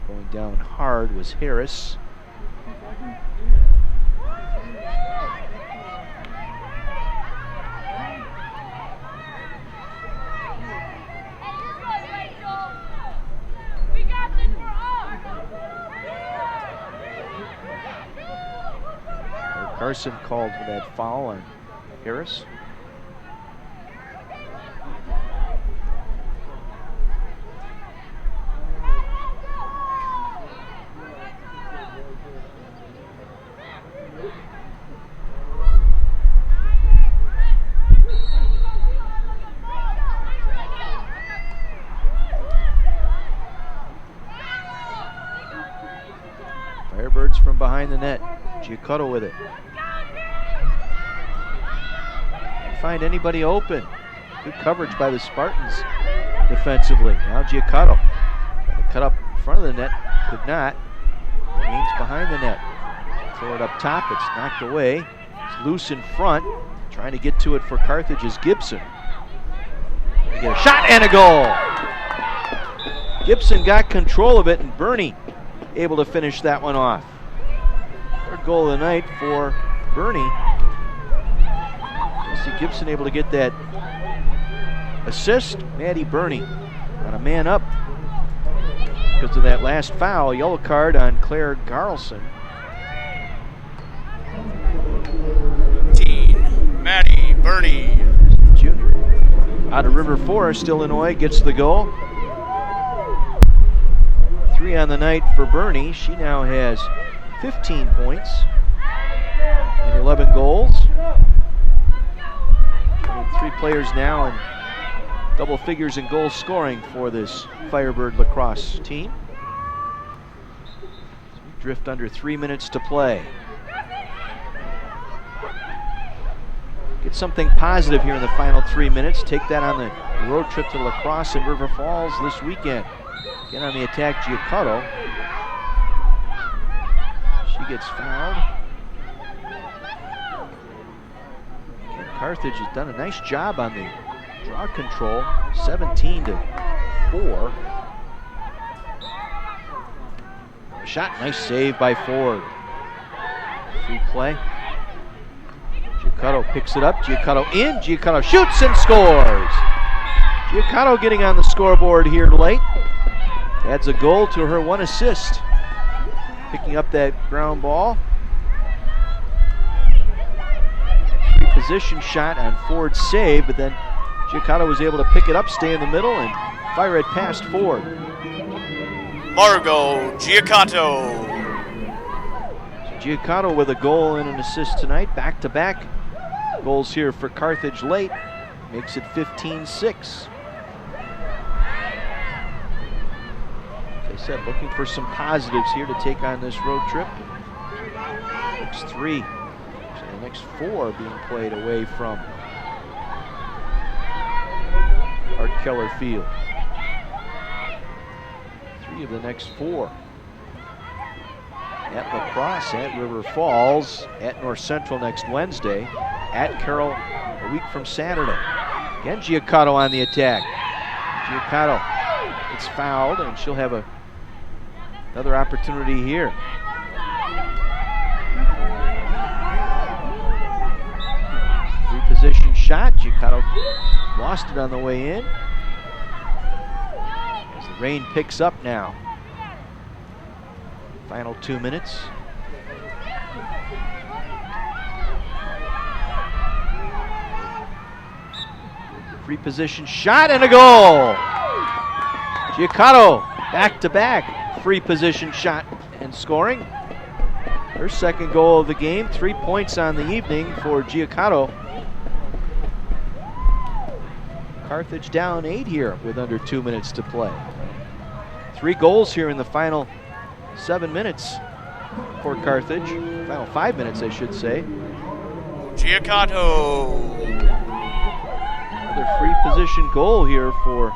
Going down hard was Harris. Carson called for that foul on Harris. Firebirds from behind the net. Giaccotto with it. Can't find anybody open. Good coverage by the Spartans defensively. Now Giaccotto trying to cut up in front of the net. Could not. Remains behind the net. Throw it up top. It's knocked away. It's loose in front. Trying to get to it for Carthage is Gibson. Get a shot and a goal. Gibson got control of it, and Burney able to finish that one off. Third goal of the night for Burney. You see Gibson able to get that assist. Maddie Burney on a man up because of that last foul. Yellow card on Claire Garlson. Maddie Burney, junior out of River Forest, Illinois, gets the goal. 3 on the night for Burney. She now has 15 points and 11 goals. 3 players now in double figures in goal scoring for this Firebird lacrosse team. So we drift under 3 minutes to play. Get something positive here in the final 3 minutes. Take that on the road trip to Lacrosse and River Falls this weekend. Again on the attack, Giaccotto. She gets fouled. Again, Carthage has done a nice job on the draw control, 17-4. Shot, nice save by Ford. Free play. Giaccotto picks it up. Giaccotto in. Giaccotto shoots and scores. Giaccotto getting on the scoreboard here late. Adds a goal to her 1 assist. Picking up that ground ball. Position shot on Ford's save, but then Giaccotto was able to pick it up, stay in the middle, and fire it past Ford. Margot Giaccotto. Giaccotto with a goal and an assist tonight. Back-to-back goals here for Carthage late. Makes it 15-6. I said, looking for some positives here to take on this road trip. Next 3. So the next 4 being played away from our Keller Field. 3 of the next 4. At Lacrosse, at River Falls, at North Central next Wednesday, at Carroll a week from Saturday. Again, Giacotto on the attack. Giacotto gets fouled, and she'll have another opportunity here. Position shot. Giacotto lost it on the way in. As the rain picks up now. Final 2 minutes. Free position shot and a goal. Giacotto back-to-back free position shot and scoring. Her second goal of the game. 3 points on the evening for Giacotto. Carthage down 8 here with under 2 minutes to play. 3 goals here in the final 7 minutes for Carthage. Final 5 minutes, I should say. Giacotto. Another free position goal here for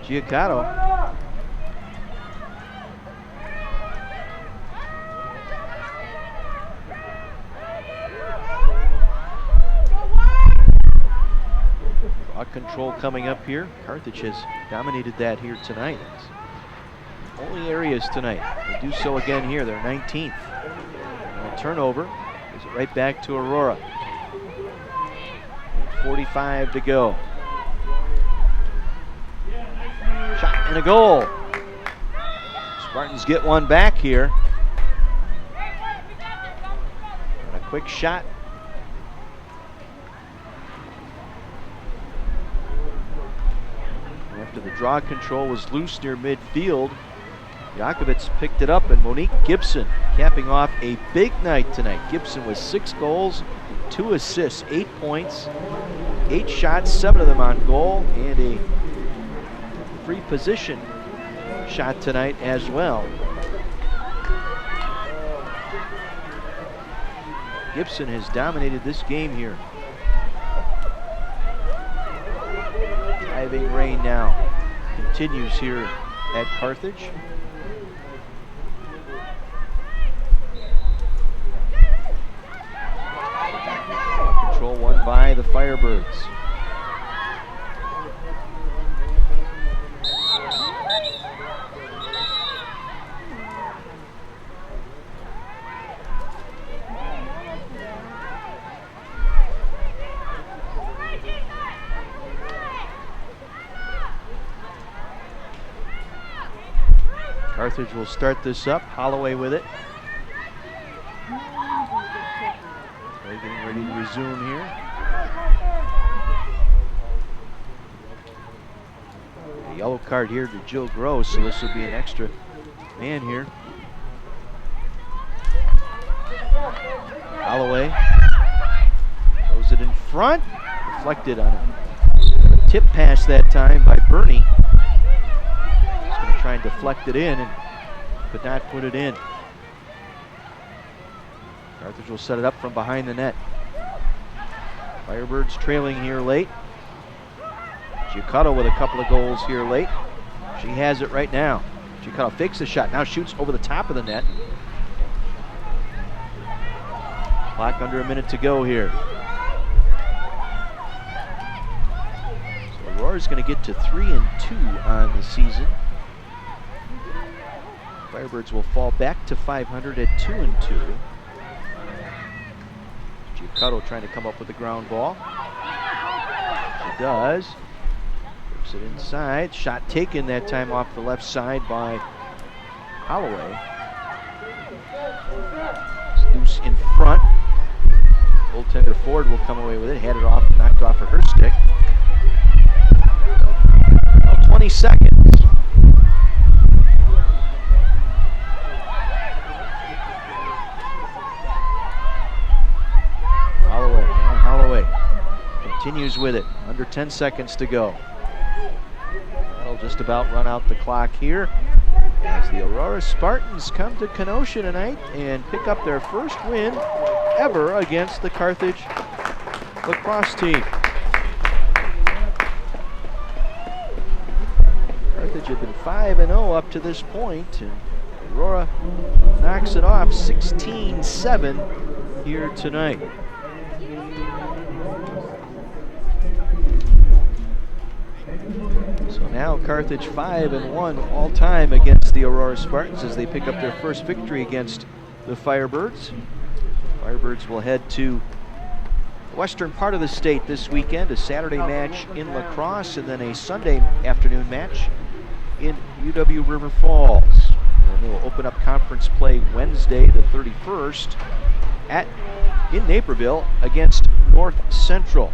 Giacotto. Control coming up here. Carthage has dominated that here tonight. It's only areas tonight. They do so again here. They're 19th. And a turnover gives it right back to Aurora. 8:45 to go. Shot and a goal. Spartans get one back here. And a quick shot. After the draw control was loose near midfield, Jakovitz picked it up, and Monique Gibson capping off a big night tonight. Gibson with 6 goals, 2 assists, 8 points, 8 shots, 7 of them on goal, and a free position shot tonight as well. Gibson has dominated this game here. Driving rain now continues here at Carthage. Control won by the Firebirds. Carthage will start this up. Holloway with it. They're getting ready to resume here. A yellow card here to Jill Gross, so this will be an extra man here. Holloway throws it in front. Deflected on a tip pass that time by Bernie. Try and deflect it in and could not put it in. Carthage will set it up from behind the net. Firebirds trailing here late. Giacotto with a couple of goals here late. She has it right now. Giacotto fakes the shot, now shoots over the top of the net. Clock under a minute to go here. So Aurora's going to get to 3-2 on the season. Firebirds will fall back to 500 at 2-2. Giacotto trying to come up with the ground ball. She does. Puts it inside. Shot taken that time off the left side by Holloway. It's loose in front. Goaltender Ford will come away with it. Had it off, knocked off of her stick. 20 seconds. Continues with it. Under 10 seconds to go. That'll just about run out the clock here. as the Aurora Spartans come to Kenosha tonight and pick up their first win ever against the Carthage lacrosse team. Carthage had been 5-0 up to this point, and Aurora knocks it off 16-7 here tonight. So now Carthage 5-1 all time against the Aurora Spartans as they pick up their first victory against the Firebirds. Firebirds will head to the western part of the state this weekend, a Saturday match in Lacrosse and then a Sunday afternoon match in UW River Falls. And they will open up conference play Wednesday the 31st in Naperville against North Central.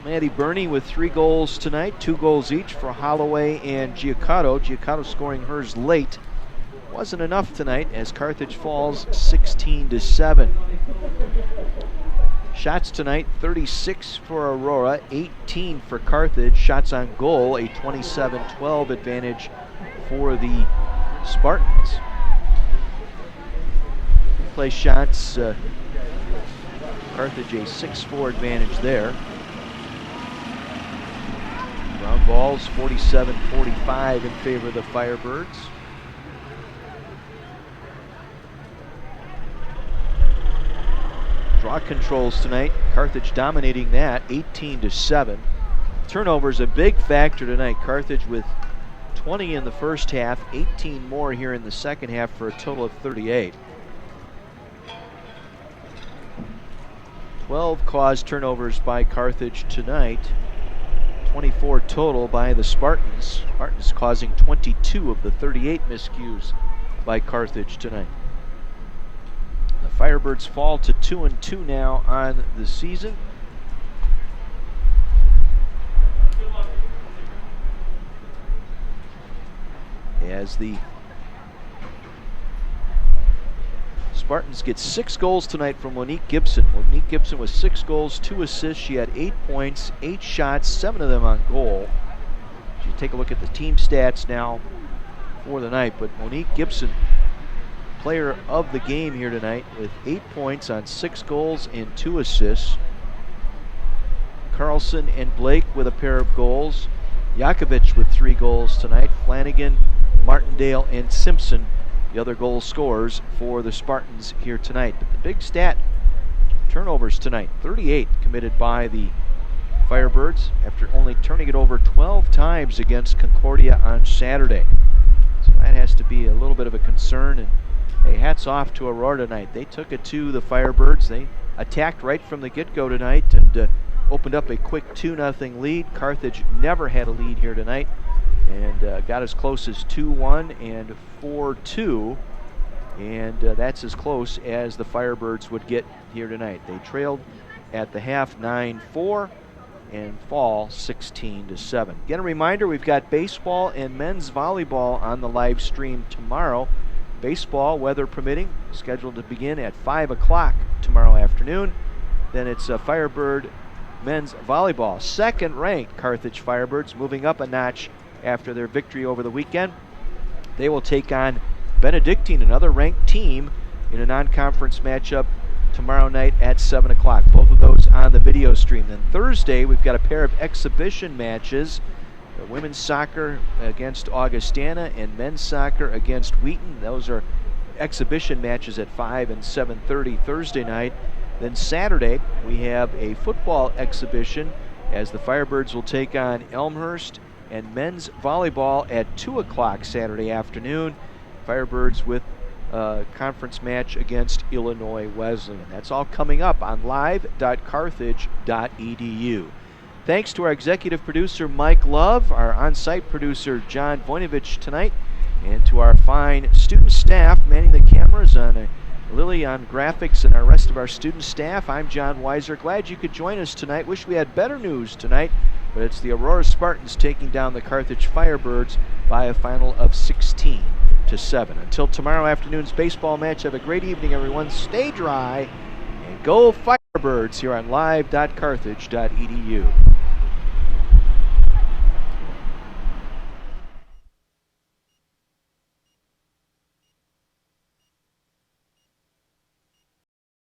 Maddie Burney with 3 goals tonight, 2 goals each for Holloway and Giacato. Giacato scoring hers late. Wasn't enough tonight as Carthage falls 16-7. Shots tonight, 36 for Aurora, 18 for Carthage. Shots on goal, a 27-12 advantage for the Spartans. Play shots, Carthage a 6-4 advantage there. Ground balls, 47-45 in favor of the Firebirds. Draw controls tonight, Carthage dominating that, 18-7. Turnovers a big factor tonight. Carthage with 20 in the first half, 18 more here in the second half for a total of 38. 12 caused turnovers by Carthage tonight. 24 total by the Spartans. Spartans causing 22 of the 38 miscues by Carthage tonight. The Firebirds fall to 2-2 now on the season. As the Spartans get 6 goals tonight from Monique Gibson. Monique Gibson with 6 goals, 2 assists. She had 8 points, 8 shots, 7 of them on goal. You take a look at the team stats now for the night, but Monique Gibson, player of the game here tonight with 8 points on 6 goals and 2 assists. Carlson and Blake with a pair of goals. Yakovich with 3 goals tonight. Flanagan, Martindale, and Simpson, the other goal scorers for the Spartans here tonight. But the big stat, turnovers tonight, 38 committed by the Firebirds after only turning it over 12 times against Concordia on Saturday. So that has to be a little bit of a concern, and hey, hats off to Aurora tonight. They took it to the Firebirds. They attacked right from the get-go tonight and opened up a quick 2-0 lead. Carthage never had a lead here tonight, and got as close as 2-1 and 4-2, and that's as close as the Firebirds would get here tonight. They trailed at the half 9-4 and fall 16-7. Again, a reminder, we've got baseball and men's volleyball on the live stream tomorrow. Baseball, weather permitting, scheduled to begin at 5 o'clock tomorrow afternoon. Then it's Firebird men's volleyball. Second-ranked Carthage Firebirds moving up a notch after their victory over the weekend. They will take on Benedictine, another ranked team, in a non-conference matchup tomorrow night at 7 o'clock. Both of those on the video stream. Then Thursday, we've got a pair of exhibition matches. Women's soccer against Augustana and men's soccer against Wheaton. Those are exhibition matches at 5 and 7:30 Thursday night. Then Saturday, we have a football exhibition as the Firebirds will take on Elmhurst, and men's volleyball at 2 o'clock Saturday afternoon. Firebirds with a conference match against Illinois Wesleyan. That's all coming up on live.carthage.edu. Thanks to our executive producer Mike Love, our on-site producer John Voinovich tonight, and to our fine student staff manning the cameras, on Lily on graphics, and our rest of our student staff. I'm John Weiser. Glad you could join us tonight. Wish we had better news tonight, but it's the Aurora Spartans taking down the Carthage Firebirds by a final of 16-7. Until tomorrow afternoon's baseball match, have a great evening, everyone. Stay dry and go Firebirds here on live.carthage.edu.